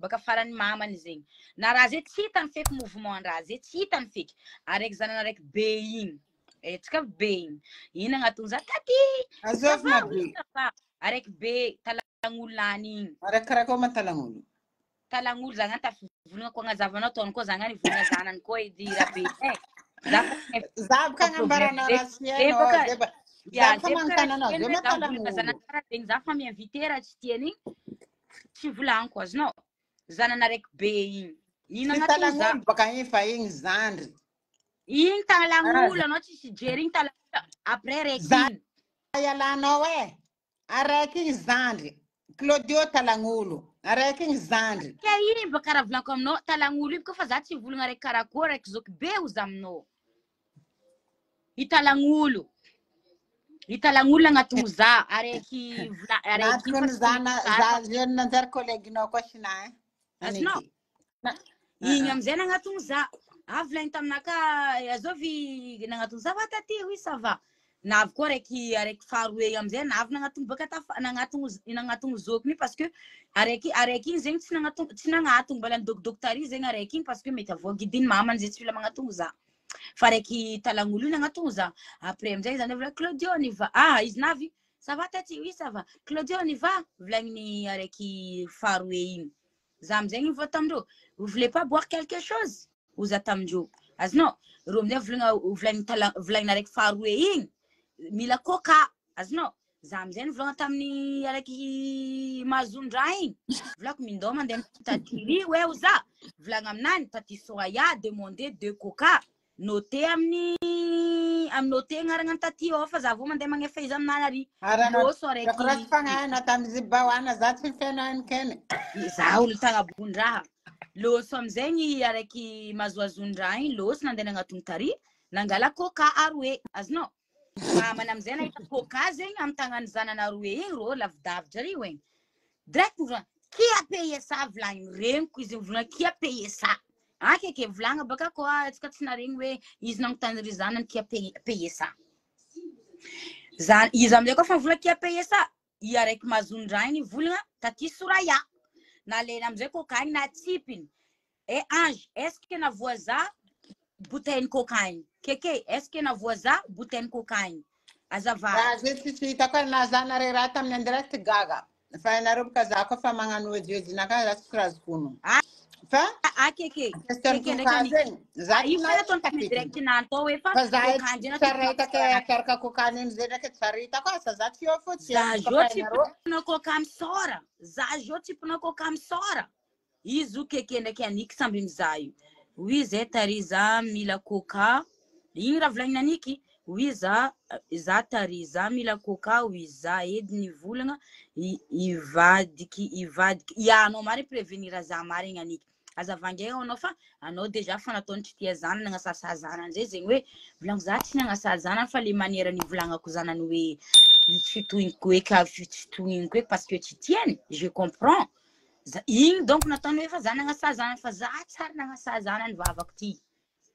baka farany mamany zegny na raha zay tsy hitany feky mouvement raha zay tsy hitany feky araiky zanana araiky be igny tsika be igny ino agnatony za taty araiky be talagn'olo lany igny araiky raha koa matalagn'olo talagn'olo za ngany tavolagna koa agnazavanao taony koa za ngany volagna zanany koa edy rabe za baka agnambarana regny za fa miinvité raha tsy tiany igny tsy volagniko azonao zanana araiky be igny ino agnatony za baka igny fa igny zandry igny talagn'olo anao tsisy jery igny talagn'olo après raiky ialanao araiky igny zandry Claudio talagn'olo araiky igny zandry ke igny baka raha volaniko aminao talagn'olo igny koa fa za tsy volagna araiky karakôry araiky zoky be ozy aminao italagn'olo agnatony za araiky za nanjary collèguenao koa sina azonao igny amizay nagnatony za avy taminaka azovy nagnatony za va taty oui ça va navy koa araiky faharoe amizay navy nagnatony baka nagnatony zokiny parce que araiky igny zegny tsy nagnatony mbala dokotary zegny araiky igny parce que mety avoa gidiny mamany zay tsy mila magnatony za fa araiky talagn'olo iny nagnatony za après amizay zany vola Claudio on y va izy navy ça va taty oui ça va Claudio on y va volagniny araiky faharoe igny za amizay igny tamindreo vous voulez pas boire quelque chose oza tamindreo azonao ro amizay volagniny araiky faharoe igny mila coca azonao za amizay volagna tamin'ny araiky mazondraha igny volako mindao mandeha taty oe oza volagna aminany taty soya demander 2 coca noté amin'ny noté agnarana taty ao fa za vao mandeha magnefa izy aminany loso araiky fagnaina tamizy bahoana za tsy fenao kene za olo tagnabondraha loso amizay araiky mazoazondraha igny loso nandeha nagnatony tary nangala coca aroe azonao mamany amizay nahita coca zegny amy tagnany zanany aroe igny ro lavidavitra ry oegny direct volagna kia paye ça volagny reniko izy volagna kia paye ça keke volagna baka koa tsika tsy naregny hoe izy nagnontany ry zanany kia paye ça izy amizay koa fa volagna kia paye ça i araiky mazondraha igny volagna taty Soraya nalena amizay coca igny natsipiny Ange est-ce que navoa za bouteille coca igny keke est-ce que navoa za bouteille coca igny azava tsy hitako na zanare raha tamin'ny andirect gaga fa nareo baka za koa fa magnano ejiozinaka za tsy firazokono fa keke direct natao hoe fa tsaraitaka coca niny zay ndraiky tsarita koa sa za tsy eo fotsiny na coca misora za jo tipona coca misora izy keke ndraiky aniky samby mizaha io oui zay tary za mila coca igny raha volagny aniky hoy za tary za mila coca hoy za edy nivolagna ivadiky ya anao marigny prévenir za marigny aniky azavangaina anao fa anao déjà fa nataony tsy tia zanany nagnasasa zanany zay zegny hoe volagno za tsy nagnasasa zanany fa le maniera nivolagnako zanany hoe tsy tohiniko eky tsy tohiniko eky parce que tsy tiany je comprends igny donc nataony hoe fa za nagnasasa zanany fa za tsara nagnasasa zanany vavako ty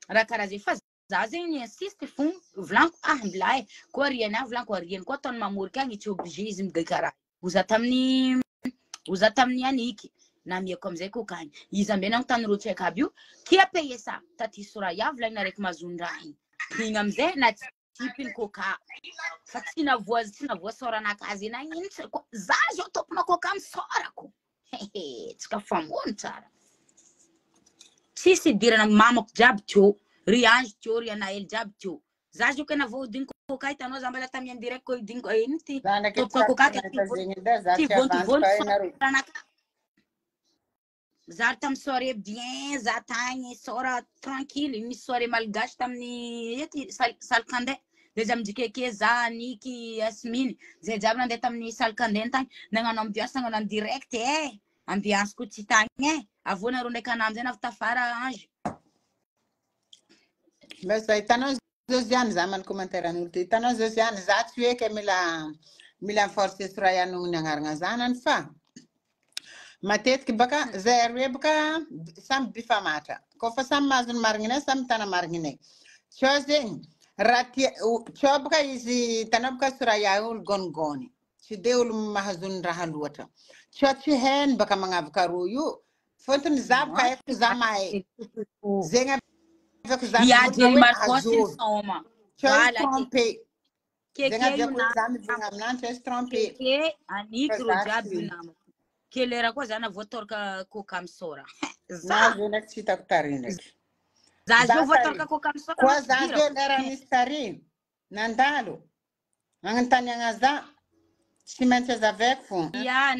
raha karaha zay fa za zegny insiste fon volaniko mbilahy koa riany volaniko ariany koa ataony mamoriky agny tsy obligé izy migay karaha oza tamin'ny aniky na mieko amizay kokany izy ambena tany ro tseka aby io qui a payé ça taty Soraya volagny araiky mazondrahiny igny amizay na tipiny coca fa tsy navoa soranakazy na ino za zao tompona coca misorako tsika famono tsara tsisy idirana mamako jiaby teo ry ange teo ry anaely jiaby teo za zio kena voadiny coca hitanao za mbala tamiany direct ko idiniko ino ty tompona coca ty vontovonto za tam soirée bien za tagny sora tranquille misy soirée malgache tamin'ny ety salkande zay jiaby mijikeke za aniky Yasmine zay jiaby nandeha tamin'ny salkande tagny nagnano ambiance nagnano direct ambiance ko tsy tagny avô nareo ndraiky anamzay navatafara ange mbesa hitanao Josiane za man commentaire an'olo ty hitanao Josiane za tsy hoe ke mila forcer Soraya nogny agnarana zanany fa matetiky baka zay aroe baka samy bifamatra kofa samy mazony marigninay samy tana marigninay tsao zegny raha tia tsao baka izy hitanao baka Soraya olo gonigony tsy de olo mahazony raha loatra tsao tsy hainy baka magnavaka roa io fôtony za baka haiko za mahay zegny avako za tsao trompé zegny avako za mivolagna aminany tsao trompé aniky ro jiaby namako kelera koa zana voatoraka coca misora za ndraiky tsy hitako tary ndraiky za zio voatoraka coca misora koa za zio lera nisy tary nandalo agnantaniagna za tsy maintsy azaveko fô ya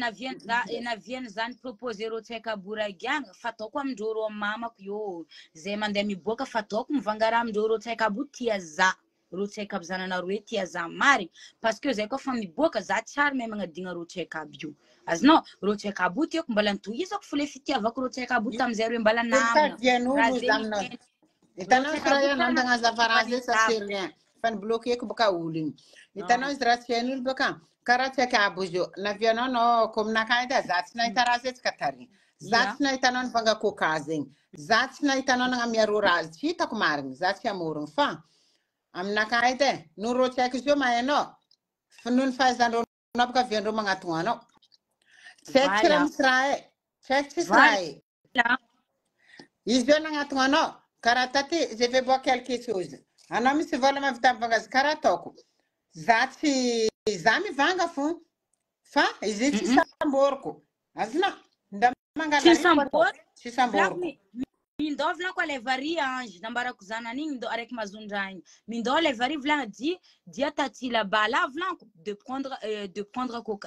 naviany zany proposé ro tseka boragiagna fataoko amindreo ro mamako io zay mandeha miboaka fataoko mivangara amindreo ro tseka bo tia za ro tseka aby zanana roe tia za marigny parce que zay koa fa miboaka za tsara mahay magnadigna ro tseka aby io azonao ro tseka aby tiako mbala nitohizako fo le fitiavako ro tseka aby tamizay roe mbala namana hitanao Soraya nandagna zavarazy ça c'est rien fa nibloqueko baka olo igny hitanao izy raha tsy hain'olo baka karaha tsaka aby izy io navianao no comme nakany edy za tsy nahita raha zay tsika tary za tsy nahitanao nivanga coca zegny za tsy nahitanao nagnamiaro raha tsy hitako marigny za tsy amorogny fa aminakany edy no ro tsaiky izy io mahainao fa noho ny fahaizandreo baka aviandreo magnatogna anao tsaiky tsy raha misy raha tsaiky tsisy raha izy io nagnatogna anao karaha taty je vais boire quelque chose anao misy vola mavita mivanga azy karaha ataoko za tsy za mivanga fo fa izy tsy samboriko azona nda mangala tsy samboriko mindovina koa le vari ange nambarako zanany igny araiky mazondragny mindao le vari volagna dia taty là-bas là volanko de prendre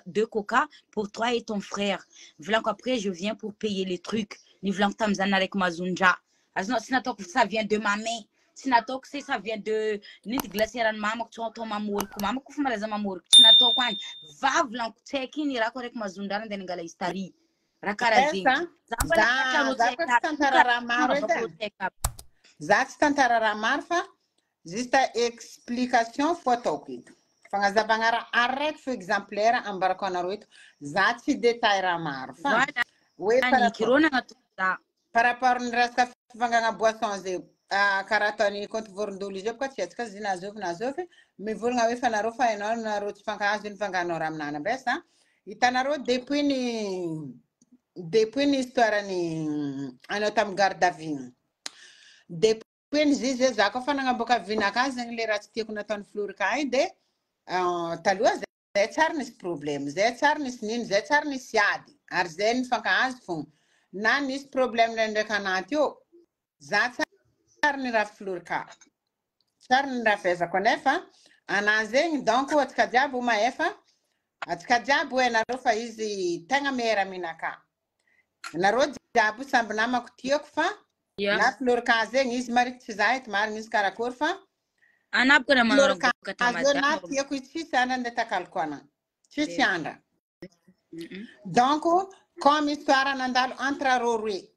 deux coca pour toi et ton frère volanko après je viens pour payer les trucs ni volanko tamizany araiky mazondra azonao tsy nataoko ça vient de ma main tsy nataoko se ça vient de nity glacièrany mamako tsy atao mamoriko mamako fa malaza mamoriko tsy nataoko agny va volanko tsaiky iny raha ko araiky mazondrana andeha nangala izy tary raha karaha zegny za tsy tantara raha maro fa juste explication fo ataoko eto fagnazavagna raha araiky fo exemplaire ambarako anareo eto za tsy détail raha maro fa hoe par rapport ny resaka fivangana boisson zay karaha ataony compte vorondolo izy io baka tsy atsika zy nazovy mivolagna hoe fa nareo fa hainao nareo tsy fankahazo ny fanganao raha aminany ambesa hitanareo depuis ny histoire ny anao tamin'ny garde à vue depuis ny zizy za koa fa nagnamboaka vinaka zegny le raha tsy tiako nataony Florika igny de taloha zay tsara nisy problème zay tsara nisy nino zay tsara nisy ady ary zay ny fankahazo fogna na nisy problème ndraindraiky anaty io za tsara ny raha Florika tsara ny raha fezako nefa ana zegny donc atsika jiaby ho maefa atsika jiaby hoe nareo fa izy tegna mera minaka nareo jiaby samby namako tiako fa na Florika zegny izy marikitry za eto marigny izy karakory fa Anap ko naman Flor orang ka katamada. na tiya ku chi sana de takal kona. Chi anda. Donc comme histoire nandal entre rorui.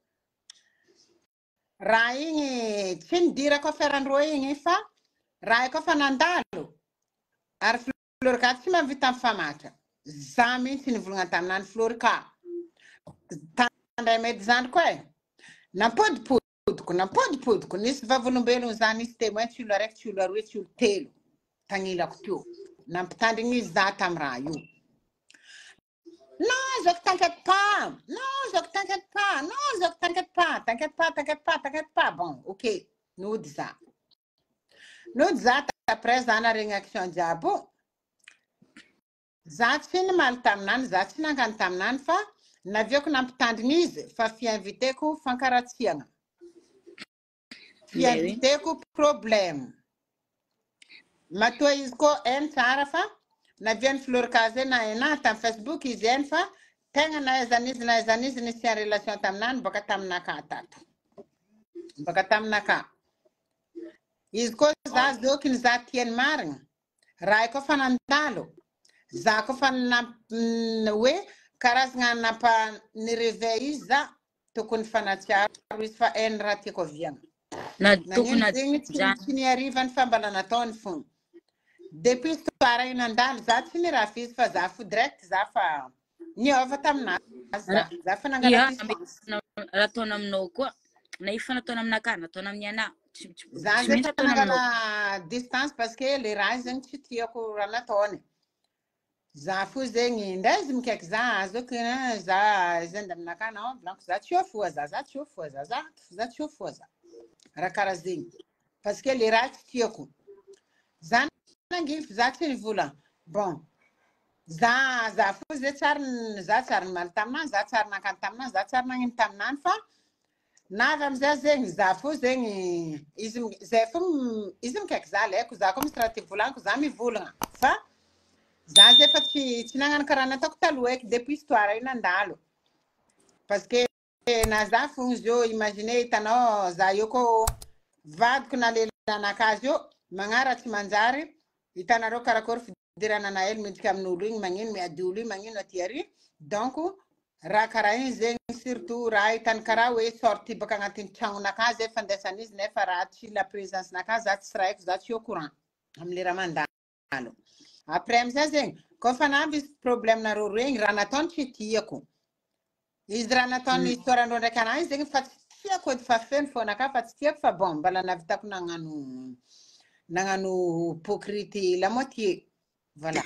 Rai chin dira ko feran roi fa. Rai ko fanandalo. Ar flor ka ti ma vitam famata. Zami tin vulnga tamnan flor ka. Tanda medzan ko. Na pode puto, nisso vai volumber usar nisso tem muito chularek chularu chultelo. Tangila kutu. Na ptandi ni zata mrayu. Non, je t'inquiète pas. Non, je t'inquiète pas. Non, je t'inquiète pas. T'inquiète pas. Bon, ok. Nous disons. Nous disons après ça na réaction diabo. Zatfin mal tamnan, zatfin kan tamnan fa. Na vieux qu'on a ptandi nize fa fi invité ku fankaratianga. Fi invité ku problème. Matua isko en tarafa na vien flor kaze na ena ta Facebook izen fa tenga na zanis ni sia relation tamnan baka tamna ka tatu baka tamna ka isko za zokin za tien maring rai ko fanandalo za ko fan na we karas nga na pa ni reveil za to kun fanatia wis fa en rati ko vien na tukuna chini arriva fa balana ton fun. Depuis que tu as inandado, já te nira fiz fazer direct, já fa. Niova tamna, já fa nangana Iya, response. ratonam no ko. Na ifa na tonam na kana, tonam niya na. Já já fa nangana distance parce que les raisins que tu as ko rana tone. Já fuzengi, ndezim kek za, zokina za zendam na kana, blanco za tiofuza, za tiofuza. Rakarazinho. Parce que les raisins que tu as ko. Za nangif za vula. Bon. Za fu za char mal tamna za char na kan tamna za char na ngin tamnan fa na gam za zeng za fu zeng izim kek za le ku za kom strategy fulan ku za mi vulanga fa za ze fa ci nangan karana tok talwek depuis histoire ina ndalo parce que na za fu jo imaginer tano za yoko vad kuna le na kajo mangara ti manjari itana ro karakor dirana na el mit kam nulu mangin mi aduli mangin atiari donc rakarain zeng surtout rai tan karawe sorti bakangatin chang na kaze fandesanis ne farati la présence na kaza strike zat yo courant am li ramandalo après mza zeng ko fana bis problème na ro ring ranaton chitieko ranaton histoire ndo rekana zeng fatia ko fa fen fo na ka fatia fa bon bala na vita kuna nganu pokriti la moitié. Voilà.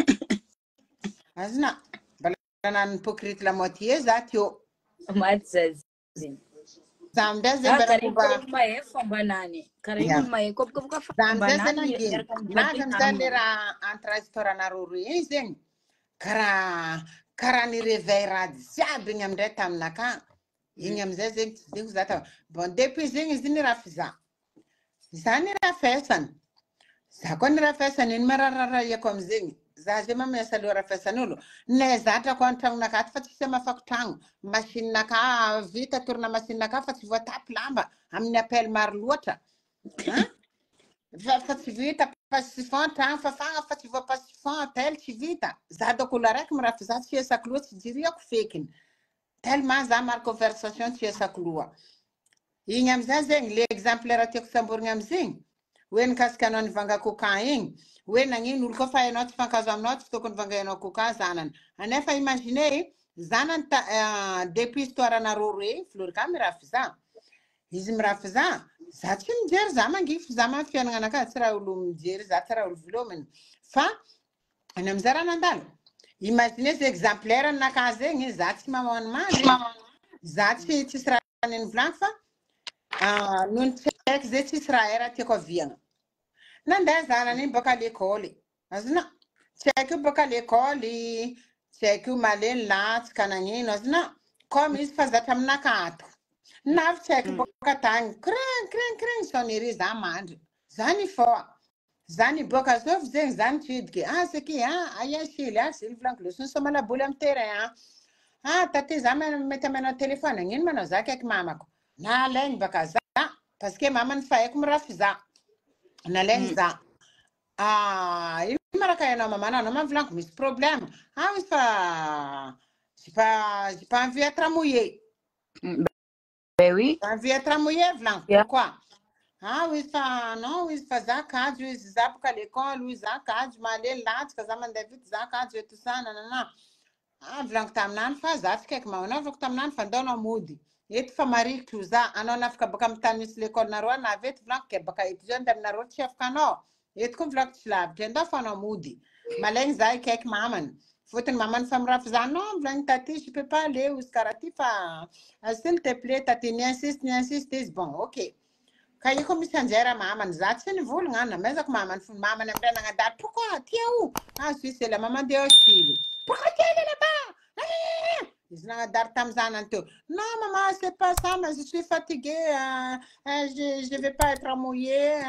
Azna. Balanan hypocrite la moitié, zatio. Matzazin. Zamdeze barakuba. Mae fambanani. Karimul mae kop Zamdeze fambanani. nangi. Nagam zalera antra istorana ruri zeng. Kara ni reveira diaby ngamre tamnaka. Ingam zeze zeng zata. Bon depuis zeng zini rafiza. Zani rafesan. Sakon rafesan in mararara yakom zeng. Zaje mama yasalo rafesanulo ne zata kontang na kat fati sema faktang machine na ka vita turna machine na ka fati vota plamba amni appel mar luota fati vita pasifon tang fa fati vo pasifon tel ci vita zado kularek mrafizat ci esa kluot diria ku fekin tellement za mar conversation ci esa klua ingam zazeng l'exemplaire atik sambur ngam zing wen kaskanon vanga ku kaing when angin ulko fa not fa kazam not to kon vanga no ku kazanan anefa imaginer zanan depuis histoire na rore flor camera fiza hizim rafiza zatim jer zaman gif zaman fi ngana ka tsira ulum jer zatara ulvlomen fa anam zarana dal imaginer ce exemplaire na kaze ngi zatima mon man zati tsira nen flanfa nun check zeti tsira era te ko vian Nanda zana ni boka l'école. Azna. Check boka l'école. Check malen lat kanani azna. Comme is fazatam nakato. Nav check boka tang kren soniri zamand. Zani fo. Zani boka sof zeng zan chidki. Seki aya shila sil flank lusun somala bulam terrain. Tati zaman metamena téléphone ngin mano zakek mamako. Na len boka za parce que maman faye kum rafiza. Na lenza ino maraka ianao mamana anao mavolagnico misy problème. Izy fa j'ai pas envie d'être mouillé. Ben oui. Pas envie d'être mouillé, volagnico. Pourquoi? Oui, fa non, izy fa za kajo izy za bôka l'école, izy za kajo malely latsaka za mandeha vity za kajo eto sa nanana. Volagnico taminany fa za tsy kaiky manaovako taminany fa andao anao mody. Eto fa marikitry za anao nafaka bôka amin'ny tany misy l'école nareo anavy eto volagnico ke bôka eto zao andeha aminareo tsy afaka anao. Eto koa volagnico tsy lavitra andao fa anao mody. Malaigny za ikaiky mamany. Fotony mamany fa mirafy za non volagny taty je peux pas aller izy karaha ty fa s'il te plaît taty ni insiste izy bon ok. Ka io koa misy anjera mamany za tsy nivolagna namezako mamany fony mamany amindray nagnadary pourquoi ty où? Suisse c'est la maman de Chili. Pourquoi tu es allée là-bas? Izy nagnadary tamin'ny zanany teo. Non maman c'est pas ça mais je suis fatiguée je vais pas être mouillée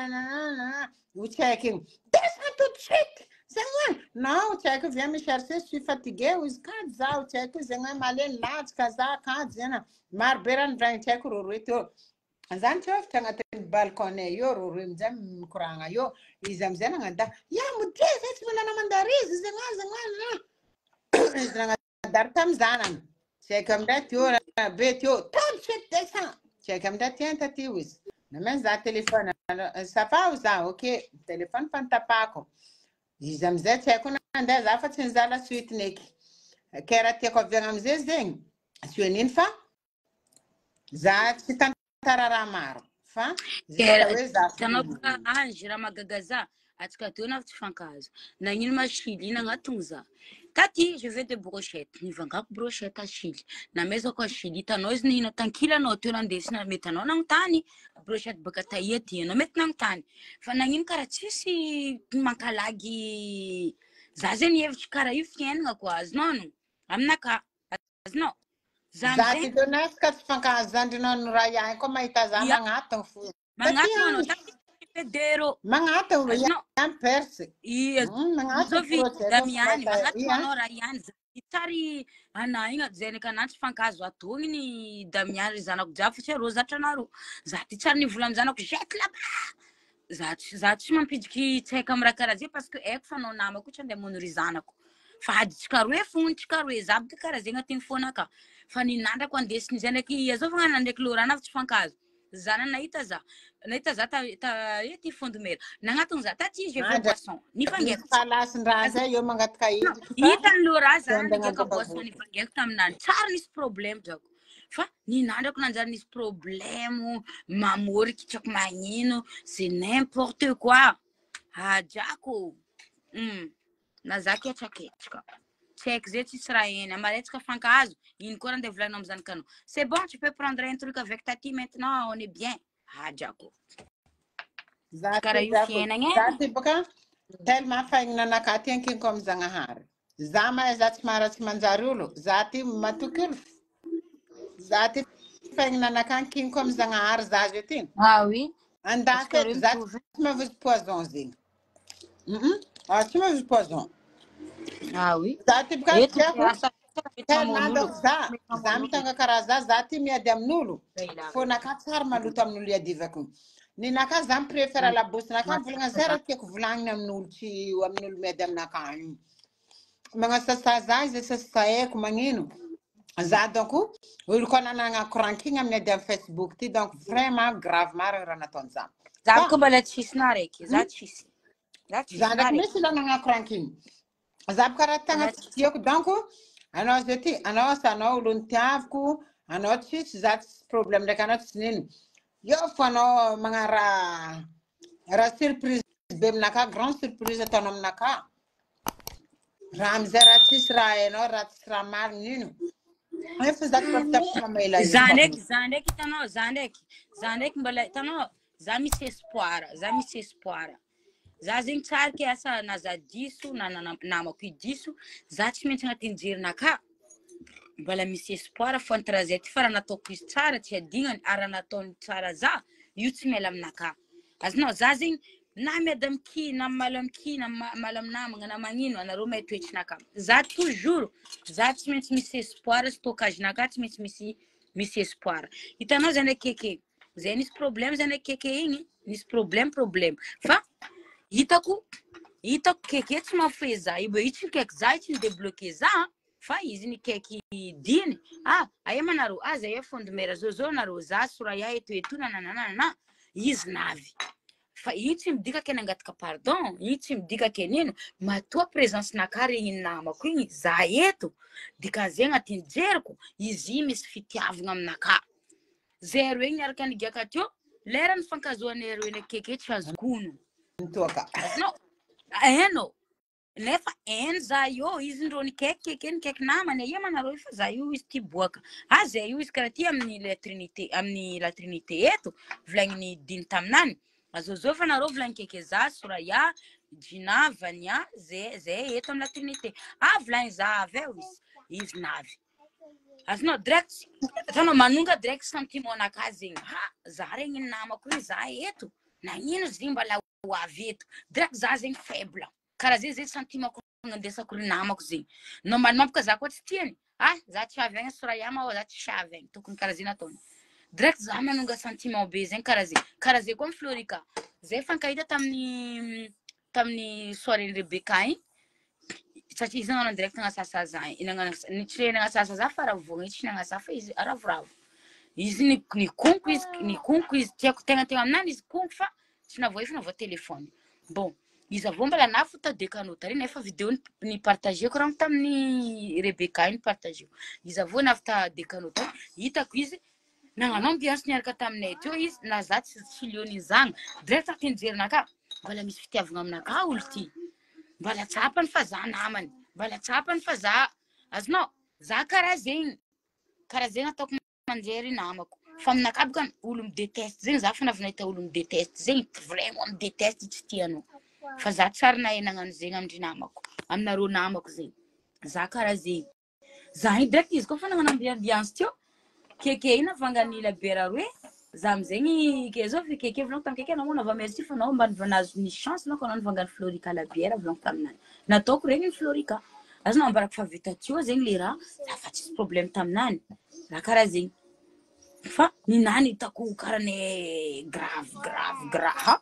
ou tsaiky igny descends tout de suite c'est moi non tsaiky viens me chercher je suis fatiguée izy kajy za tsaiky zegny maleny latsaka za kajy zena maro be raha nivolagny tsaiky roroe teo. Zany tsy afatra agnatin'ny balconnet io roroe amizay mikoragna io izy amizay nagnadary ya modia zay tsy manana mandary izy zegny izy nagnadary tamin'ny zanany tsaiky amindray teo be teo tout de suite descend tsaiky amindray tiens taty izy nameny za téléphone ça va za ok téléphone fa nitapako izy amizay tsy haiko nandeha za fa tsy nizala suite neky ke raha tiako aviagna amizay zegny tsy hoe nino fa za tsy tarara maro fa tanao ka ange raha magaga za atsika teo na tsy fankazo nagnino mashily ina agnatony za taty je veux de brochette nivangako brochette ashily namezako ashily hitanao izy nihina tankila anao teo nandesina mety anao nagnontany brochette baka taety anao mety nagnontany fa nagnino karaha tsisy mankalagy za zegny hevitry karaha io fiainana koa azonao no aminaka azonao za ty donesaka tsy fankahazandrinao no raha ihany koa mahita za magnatony fo magnatony anao taty federo magnatony ihany perse damiany magnatony anao raha ihany tsary ana igny zay ka anany tsy fankazo atony ny damiany zanako jiaby fa tsy arô zatra anareo za ty tsary nivola amy zanako jette là-bas za tsy mampidiky tsy haiko amy raha karaha zay parce que haiko fa anao namako tsy andeha mono ry zanako fa aditsika roe fony tsika roe za bika karaha zay agnatin'ny fônaka fa ninandrako andesiny zay ndraiky azovagna ndraiky lorana tsy fankazo zana nahita za ety fondemera nagnatony za taty je veux boisson nifangaiko palasin-draha zay io mangataka hitany lora za nigaka boisson nifangaiko taminany tsara nisy problème drako fa ninandrako nanjary nisy problème mamoriky tsako magnino c'est n'importe quoi adrako na za ketraketraka tsy haiko zay tsisy raha eny amaretsaka fankazo ino koa raha andeha volagnao amy zanakanao c'est bon tu peux prendre un truc avec tati maintenant on est bien adrako karaha io fiainagna za ty bôka tellement fahignananaka ty ankiniko amy zagnahary za mahay za tsy maharatsy manjary olo za ty matoky olo za ty fahignananaka ankiniko amy zagnahary za zay ty oui andaka za tsy mavozy poison zegny tsy mavozy poison oui za ty bôka tellement donc za mitanga karaha za ty miady amin'olo fônaka tsara maloto amin'olo iadivako ninaka za mipréféra labosinaka volagna zay raha tiako volagniny amin'olo tsy amin'olo miady aminaka io magnasasa za izy sasa haiko magnino za donc olo koa nananako rankigny amin'ny ady amy Facebook ty donc vraiment grave maro raha nataony za za ko mbala tsisina araiky za tsisy za ndraiky misy nananako rankigny za bôka raha tagna tiako donc anao zay ty anao sa anao olo nitiavako anao tsisy za tsisy problème ndraiky anao tsisy nino io fo anao magna raha surprise be aminaka grande surprise ataonao aminaka raha amizay raha tsisy raha hainao raha tsisy raha marigny ino efa za mamela za ndraiky hitanao za ndraiky mbala hitanao za misy espoir za zegny tsara ke asa na za diso na namako i diso za tsy maintsy agnatin'ny jerinaka mbala misy espoir fo antara zay ty fa raha nataoko izy tsara tsy adignany raha nataony tsara za io tsy miala aminaka azonao za zegny na miady amy ki na malo amy ki na malo amy namagna na magnino anareo mahay toetrinaka za toujours za tsy maintsy misy espoir stockagenaka tsy maintsy misy espoir hitanao zay ndraiky keke zay nisy problème zay ndraiky keke igny nisy problème fa hitako hitako keke tsy mafy za ibo itsy kaiky za itsy ny débloquer za fa izy ny kaiky diny aia manaro zay fondemera zao naro za Soraya eto nananana izy navy fa itsy midika ke nangataka pardon itsy midika ke nino matoa présence naka regny namako igny za eto dikan'zay agnatin'ny jeriko izy misy fitiavagna aminaka zero igny araka nigaka teo lera ny fankazoanay roe keke tsy azokono no no nefa za io izy ndro ny kaiky namany ia manaro fa za io izy ty boaka zay io izy karaha ty amin'ny la trinité eto volagniny diny taminany azao fa nareo volagny keke za Soraya Gina Vania zay eto amin'ny la trinité volagny za avy eo izy navy azonao direct tanao manonga direct sentiment naka zegny za regny namako igny za eto nagnino zigny mbala ho avy eto direct za zegny faible karaha zay sentiment ko nandesako ry namako zegny normalement boka za koa tsy tiany za tsy avy agny Soraya ma za tsy avy agny tokony karaha zay nataony direct za manonga sentiment be zegny karaha zay koa Florika zay fankahita tamin'ny soirée Rebecca igny satria izy nanao direct nagnasasa za tsy nagnasasa za fa ravogna izy tsy nagnasasa fa izy ravoravo izy ny konko izy tiako tegna aminany izy konko fa tsy navoa telefony bon izy avô mbala nafo ta dekanota reny nefa vidéo ny partageko raha tamin'ny Rebecca ny partageo izy avô nafo ta dekanota hitako izy nagnano ambiance niaraka taminay teo izy na za tsy liony zagny direct tenjerinaka mbala misy fitiavagna aminaka olo ty mbala tsapany fa za namany mbala tsapany fa za azonao za karaha zegny ataoko manjery namako fa aminaka boka olo mideteste zegny za fa navinahita olo mideteste zegny vraiment mideteste tsy tianao fa za tsara nahay nagnano zegny amindry namako aminareo namako zegny za karaha zegny za igny direct izy koa fa nagnano ambiance teo keke ina vangany labera roe za amizegny ke zao fi keke volagno tamin'ny keke anao nava merci fa anao mba nazo ny chance anao anao nivangany Florika labiera volagno taminany nataoko regny ny Florika azonao ambarako fa vita teo zegny le raha za fa tsisy problème taminany raha karaha zegny fa ninany hitako karane grave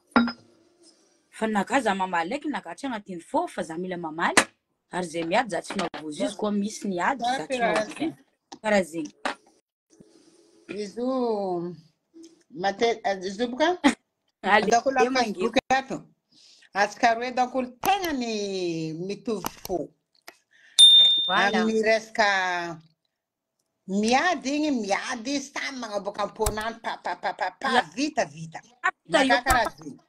fa naka za mamaly ndraiky naka tsy agnatin'ny fô fa za mila mamaly ary zay miady za tsy mavozo izy koa misy niady za tsy mavozo karaha zegny izo izo boka dako la Facebook ato atsika roe dako tegna ny mitovy fô amin'ny resaka miady igny miady samy magnaboaka amponany pa vita naka karaha zegny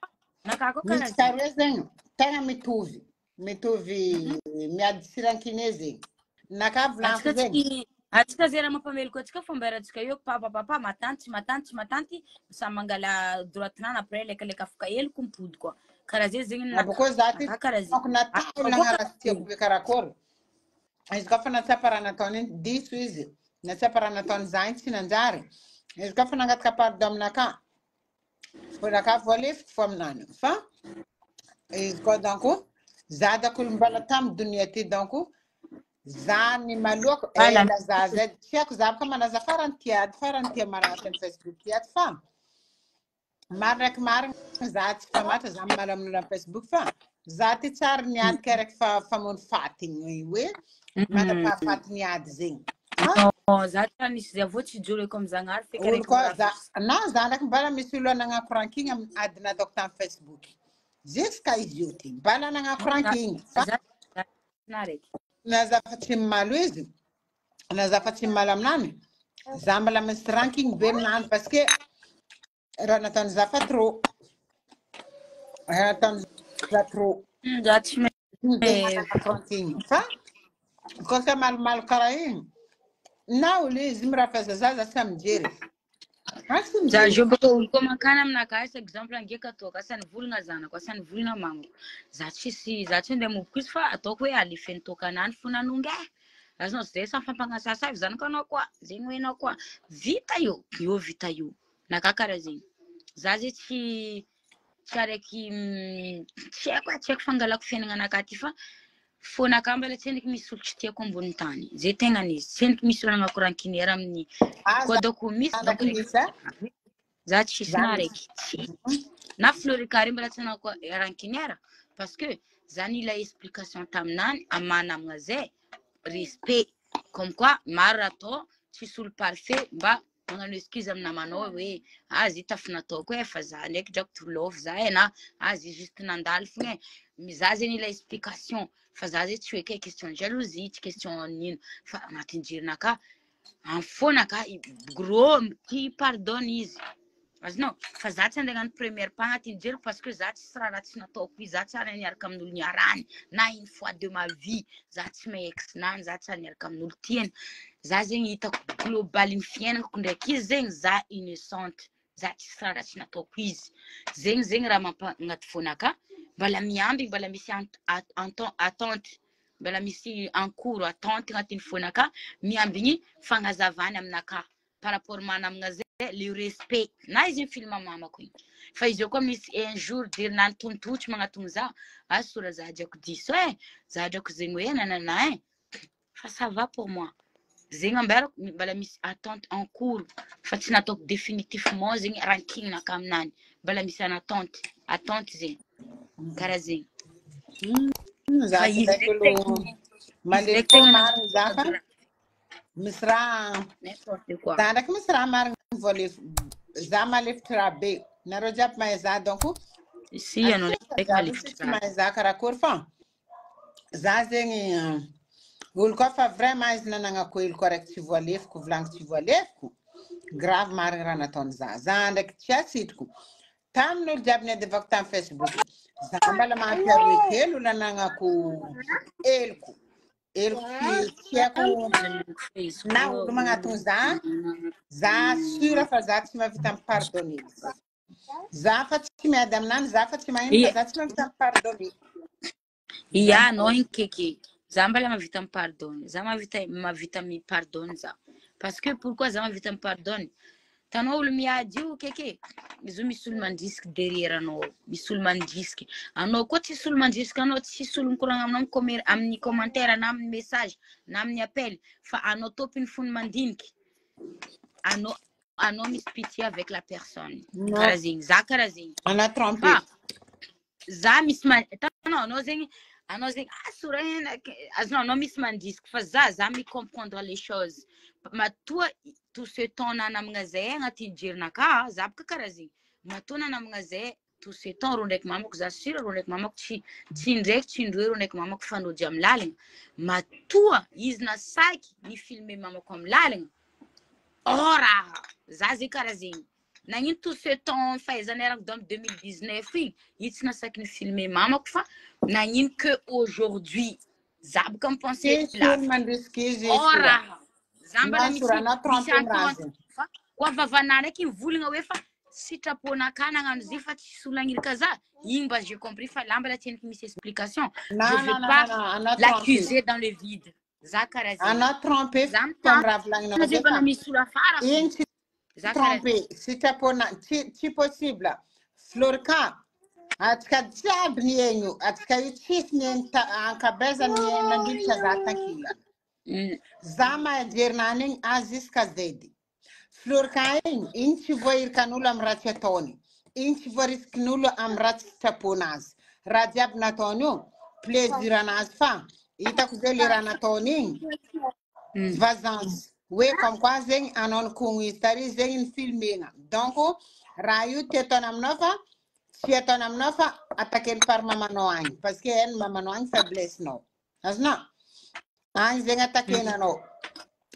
mitsika roe zegny tegna mitovy miady sirankine zegny naka volaniko zegny atsika zay raha mampameloko atsika fomba ratsika io papa matanty sa mangala droitinana après lekaleka afaka eloko mipody koa karaha zay zegny boko za ty natao nagnaratiako be karakory izy koa fa natsapa raha nataony iny diso izy natsapa raha nataony za iny tsy nanjary izy koa fa nangataka pardon aminaka fonaka voalefiko fo aminany fa izy koa donc za dakolo mbala tamy dunia ty donc za ny maloko ela za zay tiako za boka manaza farany tia maratra ny Facebook tiato fa maraka marina za tsy famatra za malaminona Facebook fa za ty tsara niady keraka famono faty hoe manapa-faty niady zegny za ta nisy zay avô tsy joro eko amizanary olo koa za ndraiky mbala misy olo anagnako ranking amin'ny ady nataoko tamin'ny Facebook jusqu'à izy io ty mbala anagnako ranking nazafa tsy malo izy nazafa tsy malo aminany za mbala misy ranking be aminany parce que raha nataony za fa trop raha nataony za trop za tsy ranking fa koa sa malomalo karaha igny na olo izy mirafa za tsy mijery za jo baka olo koa makana aminaka asa exemple angeka ataoko asa nivolagna zanako asa nivolagna mamako za tsy andeha moboko izy fa ataoko hoe alefeny tokanany fo nanonga azonao zay sa fampangasasa avy zanako anao koa zegny hoe anao koa vita io vita io naka karaha zegny za zay tsy araiky tsy haiko fangalako fiainagna anaka ty fa fonaka mbala tsy endriky misy olo tsy tiako ambony tany zay tegnany izy tsy endriky misy olo anagnako rankiniera amin'ny koa dako misy za tsisy na raiky na Florikary mbola tsy nanako rankinera parce que za nila explication taminany amanamagna zay respect comme quoi maro atao tsisy olo parfait mba magnano excuse aminamanao hoe azy tafa nataoko fa za ndraiky drako tolofo za na azy juste nandalo fogna za zay nila explication fa za zay tsy hoe ke question jalousie tsy question nino fa agnatin'ny jerinaka am'fonaka gros ti pardonne izy azonao fa za tsy andeha hagnano première pas agnatin'ny jero parce que za tsy raha tsy nataoko izy za tsy ary niaraka amin'olo niarany na une fois de ma vie za tsy mahay ex-nany za tsy ary niaraka amin'olo tiany za zegny hitako globaly ny fiainako ndraiky izy zegny za innocente za tsy raha tsy nataoko izy zegny raha mampagnaty fonaka mbala miamby mbala misy attente mbala misy encours attente agnatin'ny fonaka miambigny fagnazavany aminaka par rapport manamagna zay le respect na izy film mamako igny fa izy koa misy un jour dire nany tontotry magnatony za asora za diako diso za diako zegny hoe nanana fa ça va pour moi zegny ambara mbala misy attente en cours fa tsy nataoko définitivement zegny rankingnaka aminany mbala misy an attente zegny karaha zegny za maleko marigny za fa misy raha n'importe quoi za ndraiky misy raha marigny voalefo za malefitry raha be nareo jiaby mahay za donc si anao ndraiky malefitry mahay za karakory fa za zegny olo koa fa vraiment izy nananako elo correct tsy voalefoko volagny tsy voalefoko grave marigny raha nataony za ndraiky tsy asitriko tamin'olo jiaby niadevako tamin'ny Facebook za mbala mampiaroe kely olo nananako eloko tsy haiko na olo magnatony za sura fa za tsy mahavita mipardonner za fa tsy miady aminany za fa tsy magnino fa za tsy mahavita mipardonner ia anao igny keke za mbala mahavita mipardonner za mahavita mipardonner za parce que pourquoi za mahavita mipardonner tanao olo miady io keke izy misy olo mandrisika derrière anao misy olo mandrisika anao koa tsisy olo mandrisika anao tsisy olo mikoragna aminao amin'ny commentaire na amin'ny message na amin'ny appel fa anao topiny fony mandiniky anao misy pitié avec la personne karaha zegny za karaha zegny ana trompé za misy anao zegny asura azonao anao misy mandrisika fa za mi comprendre les choses matoa tout ce temps nanamagna zay agnatin'ny jerinaka za boka karaha zegny matoa nanamagna zay tout ce temps ro ndraiky mamako za sura ro ndraiky mamako tsy ndraiky tsy indroe ro ndraiky mamako fanojy amin'ny lalagna matoa izy nasaky ny filmer mamako amin'ny lalagna raha za zay karaha zegny nagnino tout ce temps fahaizany arako dans 2019 igny izy tsy nasaky ny filmer mamako fa nagnino que aujourd'hui za boka mipenser raha za mbala misy attente fa koa vavanà ndraiky mivolagna hoe fa sitraponaka nagnano zy fa tsisy olo agniraka za igny mba j'ai compris fa là mbala tianiky misy explication je veux pas l'accuser dans le vide za karaha zegny ana trompé za mbala misy olo afara za trompé sitrapona tsy possible Florika atsika jiaby ny egno atsika io tsisy ny ankabezany nandilitra za tankila za mahajerinany igny azy iska zedy Florika igny tsy voahirikan'olo amin'ny raha tsy ataony igny tsy voarisikin'olo amin'ny raha tsy sitraponazy raha jiaby nataony io plaisir anazy fa hitako zay le raha nataony igny vazance hoe comme quoi zegny anao ny kogno izy tary zegny ny filmena donc raha io ty ataony aminao fa tsy ataony aminao fa atakely par mamanao agny parce que hainy mamanao agny faiblesse-nao azonao agny zegny atakenanao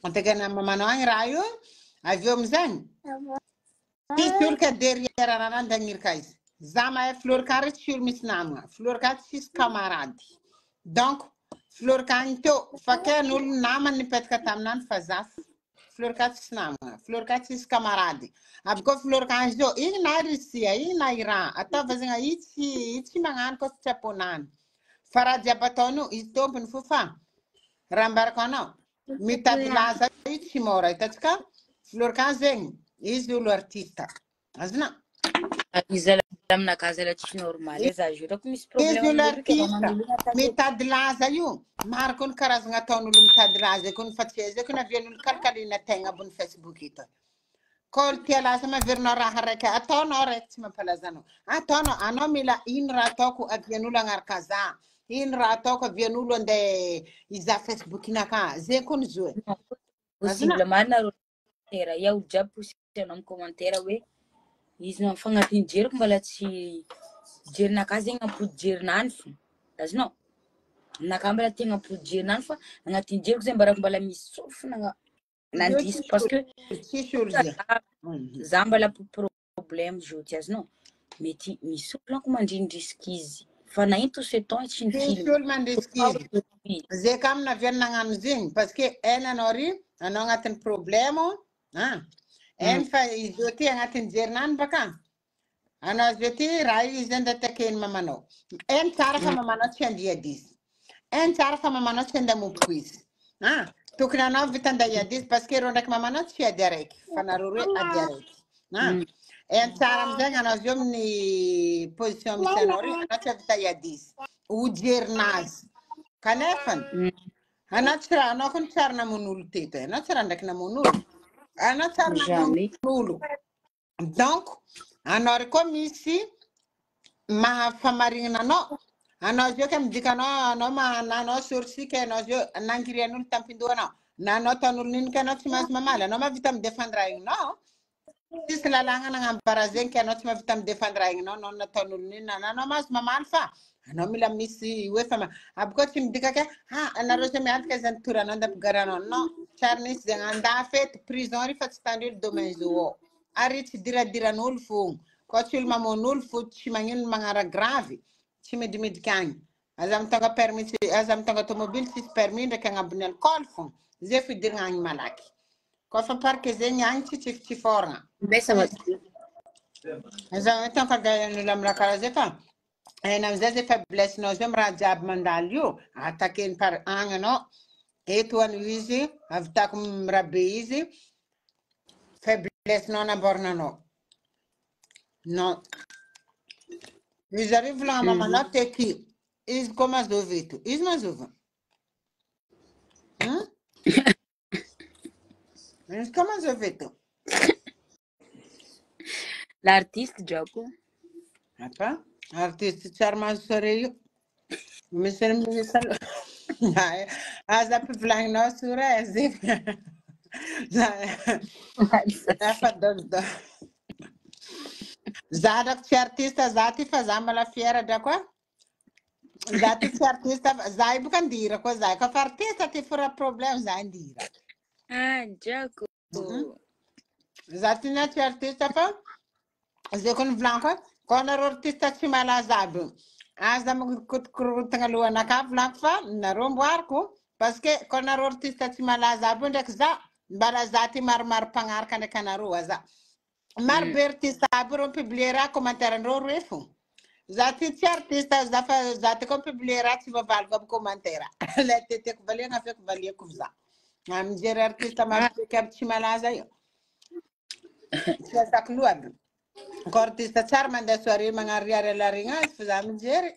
atakena mamanao agny raha io aveo amizagny tsisy olo ka derrière ananany dagnirika izy za mahay Florika ry tsy olo misy namagna Florika tsisy camarady donc Florika agny teo fa ken'olo namany nipetaka taminany fa za Florika tsisy namagna Florika tsisy camarady aby koa Florika agny zao igny na Russia igny na Iran ataova zegny tsy magnano koa sitraponany fa raha jiaby ataony izy tompony fo fa raha mbaraka anao mitady laza io tsy mora hitatsika Florika zegny izy olo artiste azona izy aminakahy zala tsy normal za jurako misy izy olo artiste problème mitady laza io maro koa ny karazagna ataon'olo mitady laza koa ny fa tsy aizako na avian'olo kalkalina tegna ambony Facebook ito Col tiala sama virno raha reke atono rek ma palazano. Atono ano mila in ratoko avienulo ngar kaza. In ratoko avienulo nde iza Facebook naka. Ze kun zue. Possible mana tera yaho jiaby posy anao commentaire hoe izy no fagnatiny jeriko mbola tsy jerinaka zegny ampody jerinany fo azonao naka mbola tegna ampody jerinany fa agnatiny jeriko zay mbola misy sofina nandiso parce que za mbola problème joty azonao mety misy olonako mandrindrisika izy fa nahinto ce temps tsy ny film ze kam na vian nagnano zegny parce que anao ry anao agnatin'ny problème en fa izy ty agnatin'ny jerinany baka anao izy ty raha izy ande takeny mamanao en tsara fa mamanao tsy andia dizy en tsara fa mamanao tsy ande mompo izy tokony anao vita ande iadizy parce que reo ndraiky mamanao tsy ady araiky fa nareo roe ady araiky en tsara amizegny anao izy eo amin'ny position misy anao ry anao tsy vita iadizy ho jerinazy kanefany anao tsy raha anao koa tsara namon'olo teto anao tsy raha ndraiky namon'olo anao tsara namon'olo donc anao ry koa misy mahafamarinana anao izy eo ka midika anao mananao sorsika anao izy eo nangirian'olo tampindohanao na anao ataon'olo niny ka anao tsy mahazo mamaly anao mavita midefendre aigninao sisy lalàgna nagnambara zegny ka anao tsy mavita midefendre aigninao anao nataon'olo niny na anao mahazo mamaly fa anao mila misy hoe fa aby koa tsy midika ka anareo zay miantoka zany toranao andapigaranao non tsara nisy zegny andafy eto prison ry fa tsy tandrelo domaine zo ary tsy diradiran'olo fogna koa tsy olo mamon'olo fo tsy magnino magnara gravy tsy midimidika agny aza mitonga permis aza mitonga tomobile tsisy permis ndraiky agnambony alcool fogna zay fidirigna agny malaky koa fa parke zegny agny tsy foragna aza mitonga dayan'olo amina karaha zay fa hainao amizay zay faiblesse-nao zay amy raha jiaby mandalo io atakeny par agny anao eto ano izy avitako mirabe izy faiblesse-nao namboarinanao non izy ary volagna mamanao teky izy koa mazova eto izy mazova izy koa mazova eto l'artiste drako apa artiste tsara mahazo sore io misy aza mpivolagninao sora zay fa dodo za drako tsy artiste za ty fa za mbola fiera drako za ty tsy artiste za io boka andira koa za koa fa artiste ty fora problème za andira drako za ty na tsy artiste fa zay koa nivolaniko koa nareo artiste tsy malaza aby aza mikotikorotagna lohanaka volaniko fa nareo mboariko parce que koa nareo artiste tsy malaza aby ndraiky za mbala za ty maromaro mpagnaraka ndraiky anareo aza maro be artiste aby reo publier raha commentaire andreo roe fo za ty tsy artiste za fa za ty koa publier raha tsy vavaliko aby commentaire le teteko valiagna feko valiako za mijery artiste mafiky aby tsy malaza io tsy asako loha aby ko artiste tsara mandeha soirée magnariary alarigna azy fa za mijery